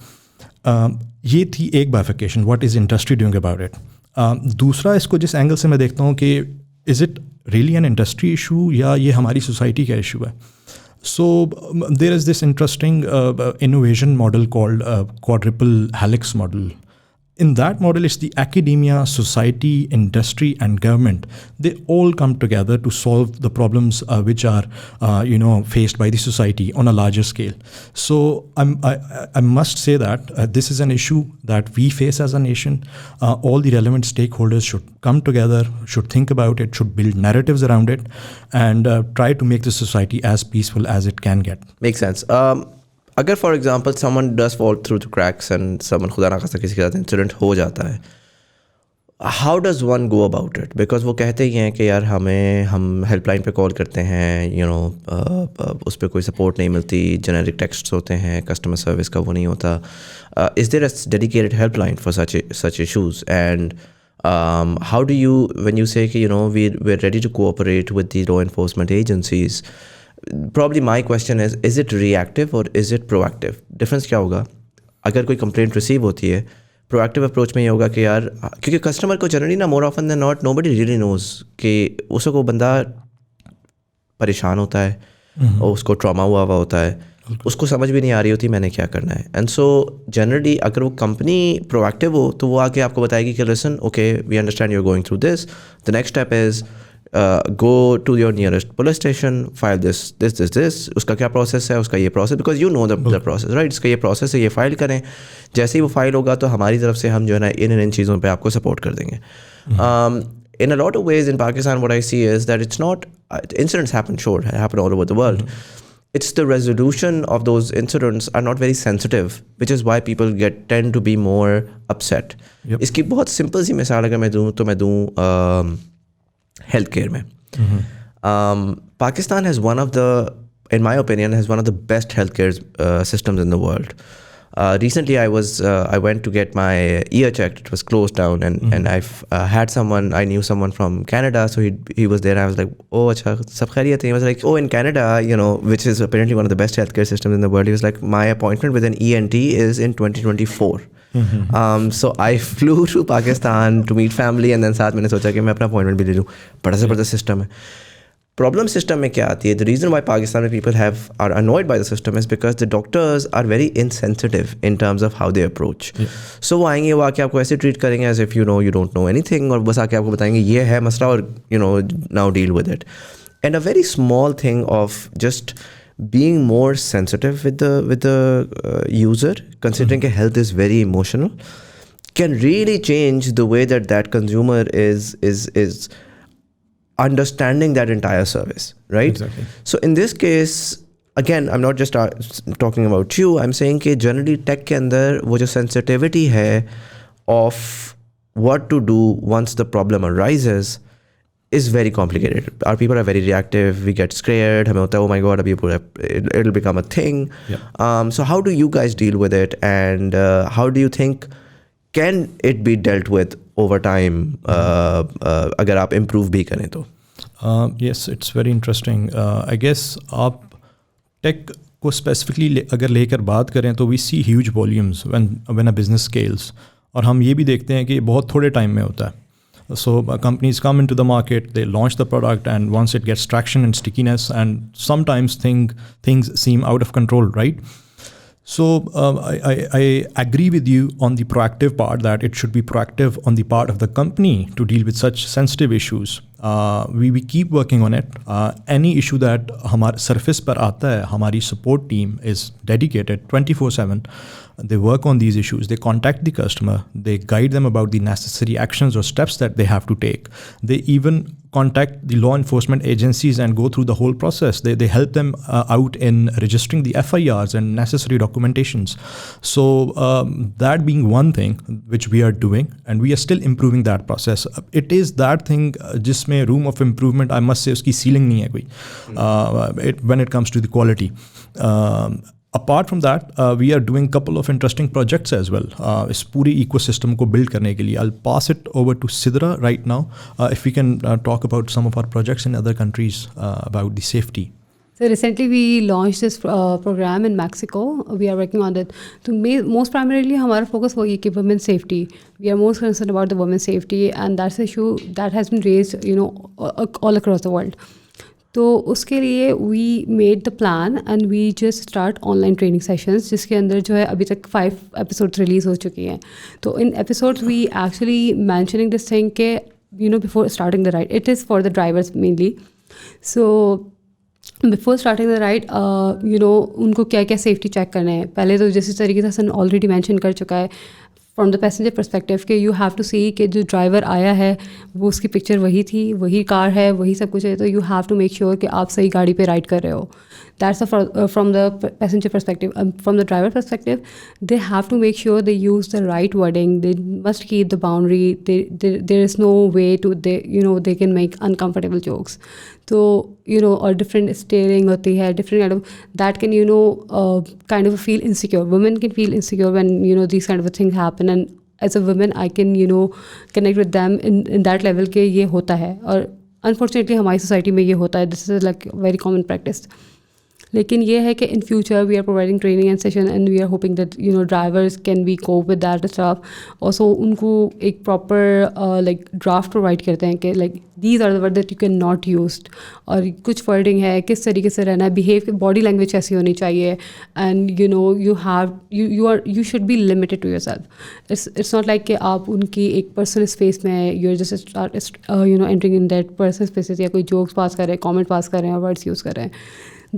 ये थी एक bifurcation, what is industry doing about it. दूसरा, इसको जिस angle से मैं देखता हूँ कि is it really an industry issue या ये हमारी सोसाइटी का इशू है. So there is this interesting innovation model called quadruple helix model. In that model, it's the academia, society, industry, and government. They all come together to solve the problems which are, faced by the society on a larger scale. So I must say that this is an issue that we face as a nation. All the relevant stakeholders should come together, should think about it, should build narratives around it, and try to make the society as peaceful as it can get. Makes sense. अगर for example someone does fall through the cracks and someone खुदा ना खास्ता किसी के साथ incident हो जाता है, how does one go about it? Because वो कहते ही हैं कि यार हम हेल्पलाइन पे कॉल करते हैं, उस पर कोई सपोर्ट नहीं मिलती, जेनेरिक टेक्स्ट होते हैं, कस्टमर सर्विस का वो नहीं होता. Is there a dedicated helpline for such issues? And how do you, when you say कि we're ready to cooperate with the law enforcement agencies, probably my question is it reactive or is it proactive? Difference क्या होगा? अगर कोई complaint receive होती है, proactive approach में ये होगा कि यार, क्योंकि कस्टमर को जनरली ना, more often than not, nobody really knows कि उसको बंदा परेशान होता है और उसको ट्रॉमा हुआ होता है, उसको समझ भी नहीं आ रही होती मैंने क्या करना है. एंड सो जनरली अगर वो कंपनी प्रोएक्टिव हो तो वो आके आपको बताएगी कि listen, okay, we understand you are going through this, the next step is go to your nearest police station, file this. उसका क्या प्रोसेस है, उसका ये process, because you know the process, right? इसका ये प्रोसेस है, ये फाइल करें. जैसे ही वो फाइल होगा तो हमारी तरफ से हम जो है ना इन चीज़ों पे आपको सपोर्ट कर देंगे. In a lot of ways in Pakistan, what I see is that it's not, incidents happen, sure, happen all over the world. It's the resolution of those incidents are not very sensitive, which is why people tend to be more upset. इसकी बहुत simple सी मिसाल अगर मैं दूँ तो मैं दूँ health care में. Pakistan has one of the, in my opinion, has one of the best healthcare systems in the world. Recently, I went to get my ear checked. It was closed down, and I knew someone from Canada, so he was there. I was like, oh, acha, sab khairiyat hai? He was like, oh, in Canada, which is apparently one of the best healthcare systems in the world. He was like, my appointment with an ENT is in 2024. So I flew to Pakistan to meet family, and then साथ मैंने सोचा कि मैं अपना appointment भी ले लूँ. बड़ा ज़बरदस्त सिस्टम है. प्रॉब्लम सिस्टम में क्या आती है? द रीज़न वाई पाकिस्तान में people are annoyed by the system is because the doctors are very insensitive in terms of how they approach. So वो आएंगे, वो आके आपको ऐसे ट्रीट करेंगे as if you don't know anything, और बस आके आपको बताएंगे ये है मसला और now deal with it. And a very small thing of just being more sensitive with the user, considering that health is very emotional, can really change the way that consumer is understanding that entire service, right? Exactly. So in this case, again, I'm not just talking about you, I'm saying कि generally tech के अंदर वो जो sensitivity है of what to do once the problem arises is very complicated. Our people are very reactive. We get scared. हमें होता है, oh my god, it'll become a thing. Yeah. So how do you guys deal with it, and how do you think can it be dealt with over time? अगर आप improve भी करें तो. Yes, it's very interesting. I guess आप tech को specifically अगर लेकर बात करें तो we see huge volumes when a business scales. और हम ये भी देखते हैं कि बहुत थोड़े टाइम में होता है. So companies come into the market, they launch the product, and once it gets traction and stickiness, and sometimes things seem out of control, right? So I agree with you on the proactive part, that it should be proactive on the part of the company to deal with such sensitive issues. We keep working on it. Any issue that हमारे surface पर आता है, हमारी support team is dedicated 24/7. They work on these issues. They contact the customer. They guide them about the necessary actions or steps that they have to take. They even contact the law enforcement agencies and go through the whole process. They help them out in registering the FIRs and necessary documentations. So that being one thing which we are doing, and we are still improving that process. It is that thing जिसमें room of improvement, I must say, उसकी ceiling नहीं है कोई when it comes to the quality. Apart from that, we are doing a couple of interesting projects as well. इस पूरी ecosystem को build करने के लिए. I'll pass it over to Sidra right now. If we can talk about some of our projects in other countries about the safety. So recently we launched this program in Mexico. We are working on that. So most primarily हमारा focus वही है कि women safety. We are most concerned about the women safety, and that's an issue that has been raised, all across the world. तो उसके लिए we made the plan and we just start online training sessions, जिसके अंदर जो है अभी तक 5 episodes release हो चुकी हैं. तो in episodes we actually mentioning this thing के before starting the ride, it is for the drivers mainly. So before starting the ride उनको क्या क्या सेफ्टी चेक करना है. पहले तो जैसे तरीके से हसन ऑलरेडी मेंशन कर चुका है, फ्रॉम द पैसेंजर परस्पेक्टिव कि यू हैव टू सी कि जो ड्राइवर आया है वो उसकी पिक्चर वही थी, वही कार है, वही सब कुछ है. तो you have to make sure कि आप सही गाड़ी पे राइड कर रहे हो. That's from the passenger perspective. From the driver perspective, they have to make sure they use the right wording. They must keep the boundary. There is no way to they can make uncomfortable jokes. So or different steering होती है, different kind of that can kind of feel insecure. Women can feel insecure when these kind of things happen, and as a woman I can connect with them in that level कि ये होता है. और unfortunately हमारी society में ये होता है. This is like very common practice. लेकिन ये है कि in future we are providing training and session, and we are hoping that drivers can be cope with that stuff. Also उनको एक proper like draft provide करते हैं कि like these are the words that you can not use, और कुछ wording है किस तरीके से रहना है, behave, body language कैसी होनी चाहिए, and you should be limited to yourself. It's not like कि आप उनकी एक personal space में you're just entering in that personal spaces या कोई jokes pass कर रहे हैं, comment pass कर रहे हैं और words use कर रहे हैं.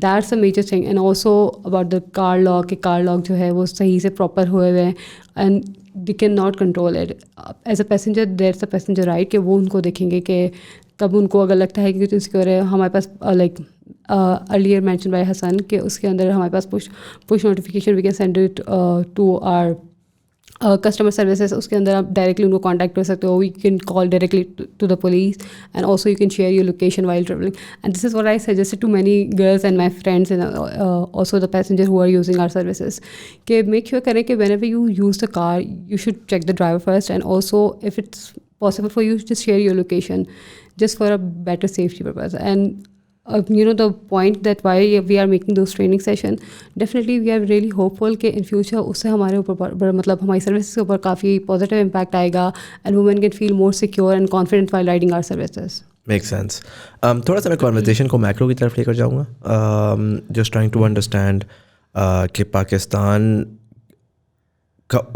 That's a major thing. And also about the car lock, कि car lock जो है वो सही से proper हुए हुए हैं, and they cannot control it. As a passenger, there's a passenger right कि वो उनको देखेंगे कि कब उनको अगर लगता है कि कुछ insecure है. हमारे पास like earlier mentioned by Hasan कि उसके अंदर हमारे पास push notification, we can send it to our customer services. उसके अंदर आप डायरेक्टली उनको कॉन्टैक्ट कर सकते हो. You can call directly to the police, and also you can share your location while travelling. And this is what I suggested to many girls and my friends and also the passenger who are using our services कि make sure करें कि whenever you use the car you should check the driver first, and also if it's possible for you, just share your location just for a better safety purpose. And the point that why we are making those training session, definitely we are really hopeful कि in future उससे हमारे ऊपर मतलब हमारी services के ऊपर काफ़ी positive impact आएगा, and women can feel more secure and confident while riding our services. Makes sense. थोड़ा सा मैं conversation को macro की तरफ लेकर जाऊँगा. Just trying to understand कि Pakistan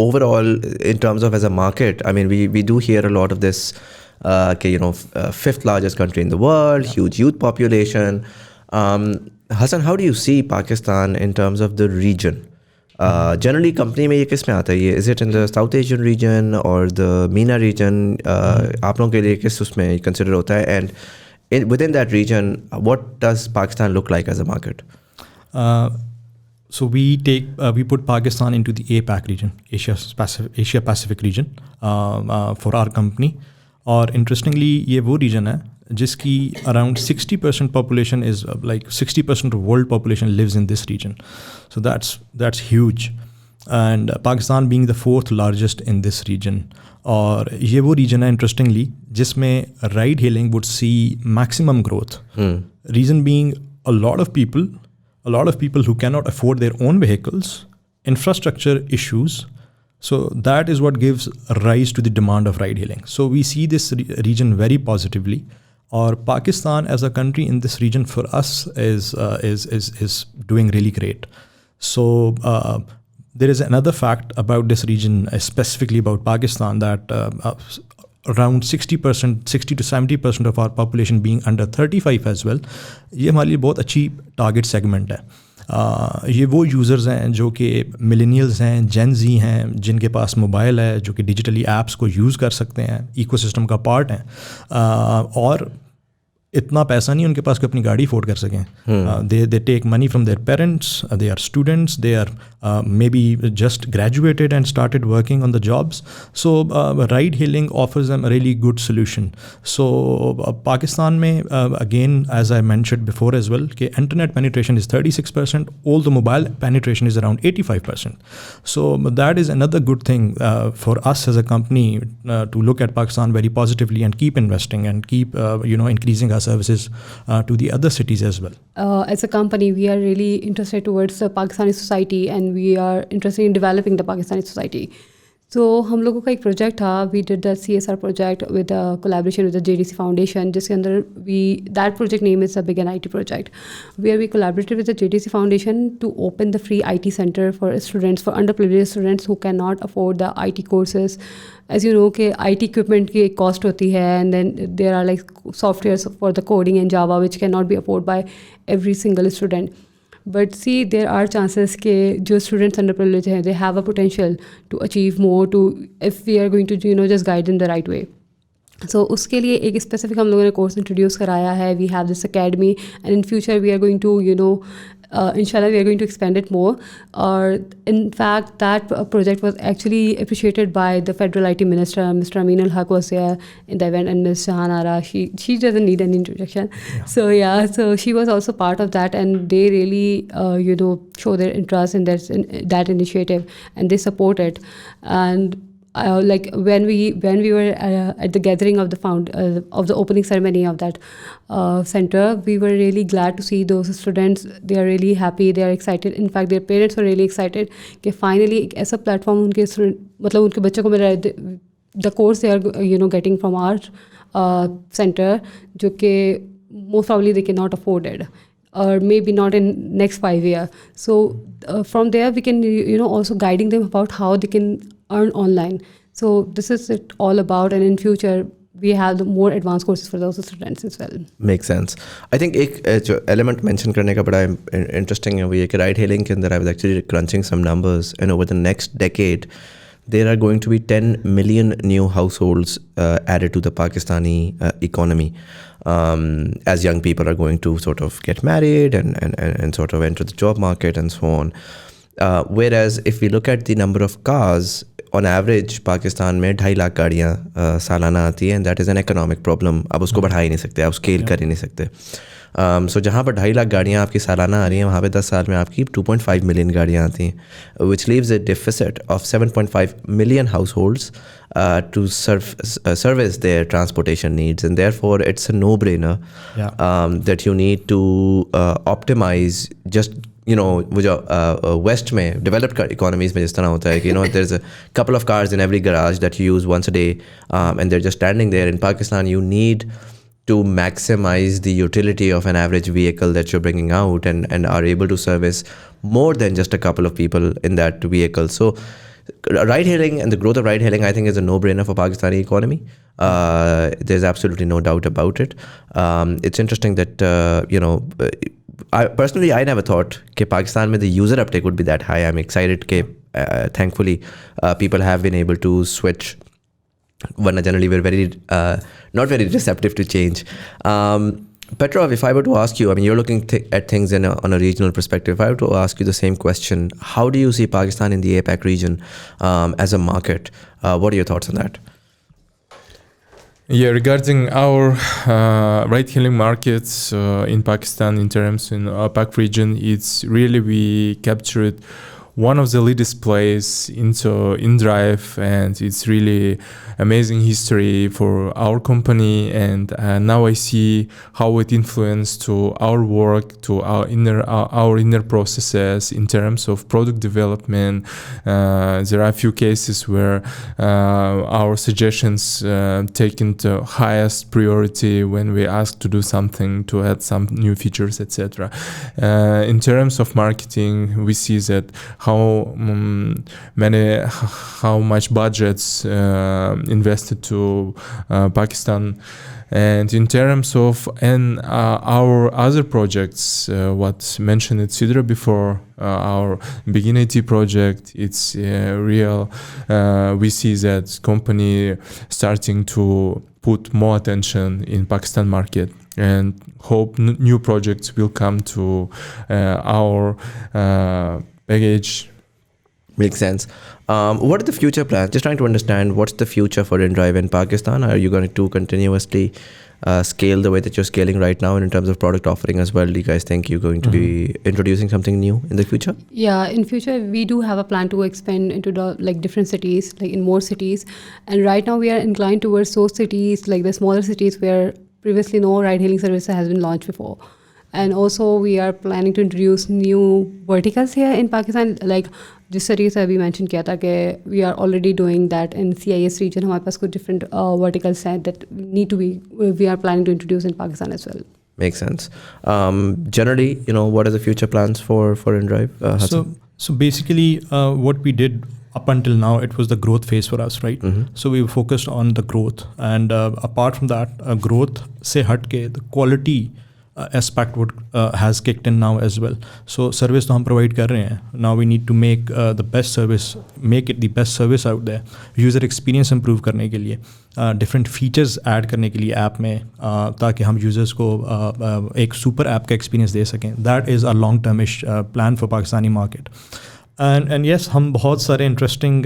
overall in terms of as a market, I mean we do hear a lot of this fifth largest country in the world, huge youth population. Hasan, how do you see Pakistan in terms of the region? Generally company में ये किस में आता है? Is it in the South Asian region or the MENA region? आप लोगों के लिए किस उसमें consider होता है? And within that region, what does Pakistan look like as a market? So we put Pakistan into the APAC region, Asia Pacific region, for our company. और interestingly ये वो region है जिसकी around 60% population is like 60% of world population lives in this region. So that's huge. And Pakistan being the 4th largest in this region. और ये वो region है interestingly जिसमें ride hailing would see maximum growth. Reason being a lot of people who cannot afford their own vehicles, infrastructure issues, So that is what gives rise to the demand of ride hailing. So we see this region very positively. Or Pakistan as a country in this region for us is doing really great. So there is another fact about this region, specifically about Pakistan, that around 60%, 60 to 70% of our population being under 35 as well, ये हमारे लिए बहुत अच्छी target segment है. ये वो users हैं जो कि मिलेनियल्स हैं, जेन ज़ी हैं, जिनके पास मोबाइल है, जो कि डिजिटली ऐप्स को यूज़ कर सकते हैं, इकोसिस्टम का पार्ट हैं, और इतना पैसा नहीं उनके पास कि अपनी गाड़ी अफोर्ड कर सकें. They take money from their parents, they are students, they are maybe just graduated and started working on the jobs. So ride hailing offers them a really good solution. So Pakistan में again as I mentioned before as well कि internet penetration is 36%, all the mobile penetration is around 85%. So that is another good thing for us as a company to look at Pakistan very positively and keep investing and keep increasing our services to the other cities as well. As a company, we are really interested towards the Pakistani society and we are interested in developing the Pakistani society. So हम लोगों का एक project था, we did the CSR project with a collaboration with the JDC Foundation, जिसके अंदर that project name is a Big and IT project, where we collaborated with the JDC Foundation to open the free IT center for students, for underprivileged students who cannot afford the IT courses. As you know कि IT equipment की एक cost होती है, and then there are like softwares for the coding in Java which cannot be afforded by every single student. But see, there are chances कि जो students underprivileged हैं, they have a potential to achieve more, if we are going to just guide them the right way. So उसके लिए एक specific हम लोगों ने course introduce कराया है. We have this academy, and in future we are going to inshallah we are going to expand it more. Or in fact that project was actually appreciated by the federal IT minister, Mr. Amin al-Haq was there in the event, and Ms. Shahanara, she doesn't need an introduction. Yeah. So she was also part of that, and they really show their interest in that initiative, and they support it. And like when we were at the gathering of the opening ceremony of that center, we were really glad to see those students. They are really happy, they are excited. In fact, their parents were really excited कि finally एक ऐसा platform उनके मतलब उनके बच्चों को मिल रहा है. The course they are getting from our center, जो कि most probably they cannot afford it, or maybe not in next 5 years. So from there we can also guiding them about how they can earn online. So this is it all about, and in future we have the more advanced courses for those students as well. Makes sense. I think एक जो element mention करने का बड़ा interesting है वो ये कि ride hailing के अंदर I was actually crunching some numbers, and over the next decade there are going to be 10 million new households added to the Pakistani economy, as young people are going to sort of get married and sort of enter the job market and so on. Whereas if we look at the number of cars, on average Pakistan में 2.5 लाख गाड़ियाँ सालाना आती हैं, and that is an economic problem. आप उसको बढ़ा ही नहीं सकते, आप स्केल कर ही नहीं सकते. So जहाँ पर 2.5 लाख गाड़ियाँ आपकी सालाना आ रही हैं, वहाँ पे 10 साल में आपकी 2.5 मिलियन गाड़ियाँ आती हैं, which leaves a deficit of 7.5 million households to service their transportation needs, and therefore it's a no-brainer that you need to optimize just वो जो वेस्ट में डेवलप्ड इकोनॉमीज़ में जिस तरह होता है कि they're is a couple of cars in every garage that you use once a day and they're just standing there. In Pakistan you need to maximize the utility of an average vehicle that you're bringing out and are able to service more than just a couple of people in that vehicle. So ride hailing and the growth of ride hailing, I think, is a no-brainer for Pakistani economy. There's absolutely no doubt about it. It's interesting that I never thought that Pakistan में the user uptake would be that high. I'm excited that thankfully people have been able to switch. But generally we're very not very receptive to change. Petrov, if I were to ask you, I mean, you're looking at things on a regional perspective. If I were to ask you the same question, how do you see Pakistan in the APAC region as a market? What are your thoughts on that? Yeah, regarding our ride-hailing markets in Pakistan in terms in APAC region, it's really we captured one of the latest plays into inDrive, and it's really amazing history for our company. And now I see how it influenced to our work, to our inner processes in terms of product development. There are a few cases where our suggestions taken to highest priority when we ask to do something, to add some new features, etc. In terms of marketing, we see that how much budgets invested to Pakistan. And in terms of our other projects, what mentioned at Sidra before, our Begin IT project, it's real. We see that company starting to put more attention in Pakistan market, and hope new projects will come to our package. Makes sense. What are the future plans? Just trying to understand what's the future for inDrive in Pakistan. Are you going to continuously scale the way that you're scaling right now, and in terms of product offering as well? Do you guys think you're going to be introducing something new in the future? Yeah, in future we do have a plan to expand into the different cities, in more cities. And right now we are inclined towards those cities, the smaller cities where previously no ride-hailing service has been launched before. And also we are planning to introduce new verticals here in Pakistan, जिस तरीके से अभी mention किया था कि we are already doing that in CIS region. हमारे पास कुछ different verticals हैं that we are planning to introduce in Pakistan as well. Makes sense. Generally, what are the future plans for inDrive? So basically, what we did up until now, it was the growth phase for us, right? So we were focused on the growth, and apart from that, growth se hatke, the quality aspect has kicked in now as well. So service to hum provide kar rahe hain. Now we need to make the best service, make it the best service out there. User experience improve करने के लिए, different features add करने के लिए app में, ताकि हम users को एक super app का experience दे सकें. That is a long termish plan for Pakistani market. And yes, हम बहुत सारे interesting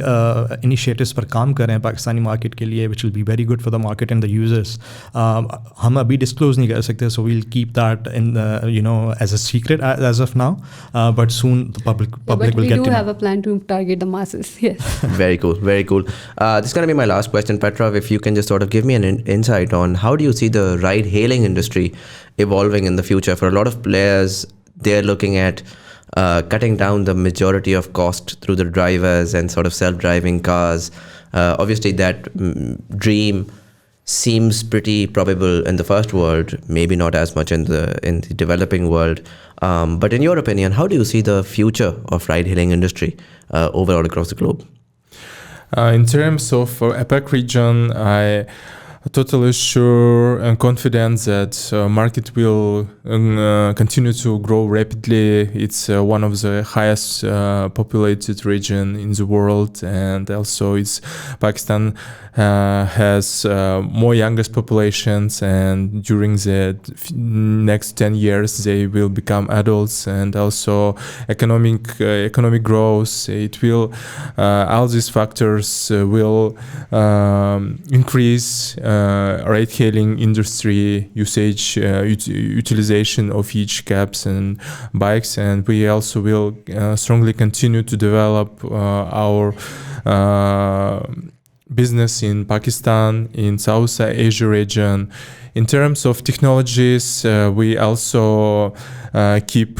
initiatives पर काम कर रहे हैं पाकिस्तानी market के लिए, which will be very good for the market and the users. हम अभी disclose नहीं कर सकते, so we'll keep that in as a secret as of now. But soon the public will get to know. But we do have a plan to target the masses. Yes. Very cool. Very cool. This is going to be my last question, Petrov. If you can just sort of give me an insight on how do you see the ride-hailing industry evolving in the future? For a lot of players, they're looking at cutting down the majority of cost through the drivers and sort of self-driving cars. Obviously, that dream seems pretty probable in the first world, maybe not as much in the developing world. But in your opinion, how do you see the future of ride-hailing industry overall across the globe? In terms of APAC region, I totally sure and confident that market will continue to grow rapidly. It's one of the highest populated region in the world, and also Pakistan has more youngest populations, and during the next 10 years they will become adults, and also economic growth. It will all these factors will increase ride-hailing industry usage, utilization of each cabs and bikes, and we also will strongly continue to develop our business in Pakistan, in South Asia region. In terms of technologies, we also keep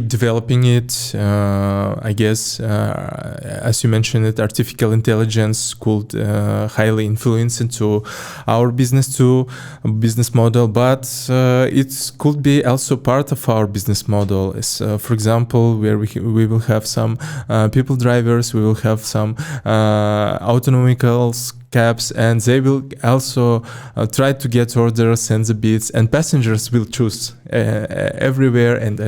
developing it. I guess, as you mentioned it, artificial intelligence could highly influence into our business model, but it could be also part of our business model. For example, where we will have some people drivers, we will have some autonomical cabs, and they will also try to get orders and the beats, and passengers will choose everywhere and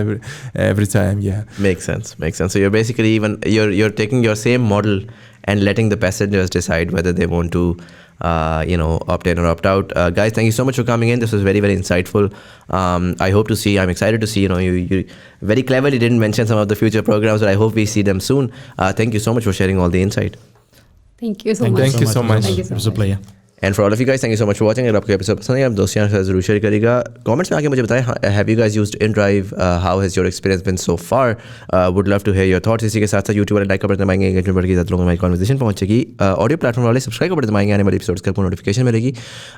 every time. Yeah, makes sense. So you're basically you're taking your same model and letting the passengers decide whether they want to opt in or opt out. Guys, thank you so much for coming in. This was very, very insightful. I'm excited to see, you very cleverly didn't mention some of the future programs, but I hope we see them soon. Thank you so much for sharing all the insight. Thank you so much. Thank you so much. Thank you so It was a much. pleasure. And for all of you guys, thank you so much for watching. अगर आपको episode पसंद है आप दोस्तों के साथ जरूर share करिएगा. कमेंट्स में आके मुझे बताएं, have you guys used inDrive? How has your experience been so far? Would love to hear your thoughts. इसी के साथ साथ यूट्यूब वाले लाइक का बटन दबाएंगे, एंगेजमेंट बढ़ के ज़्यादा लोगों में हमारी कॉन्वर्सेशन पहुंचेगी. ऑडियो प्लेटफॉर्म वाले सब्सक्राइब का बटन दबाएंगे, आने वाले एपिसोड्स का आपको नोटिफिकेशन मिलेगी.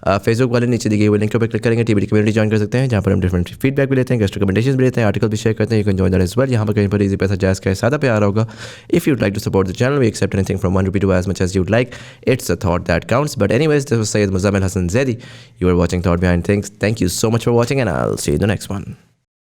फेसबुक वाले नीचे दिए हुए लिंक पर क्लिक करेंगे, TBT कम्युनिटी ज्वाइन कर सकते हैं, जहाँ पर हम डिफरेंट फीडबैक भी लेते हैं, गेस्ट रिकमेंडेशन भी लेते हैं, आर्टिकल भी शेयर करते हैं. You can join that as well. यहाँ पर कहीं पर इजी पैसा जायज़ का सादा पे आ रहा होगा. If you'd like to support the channel, we accept anything from ₹1 to as much as you'd like. It's a thought that counts. But anyways, this was Sayyid Muzamil Hasan Zaidi. You were watching Thought Behind Things. Thank you so much for watching, and I'll see you in the next one.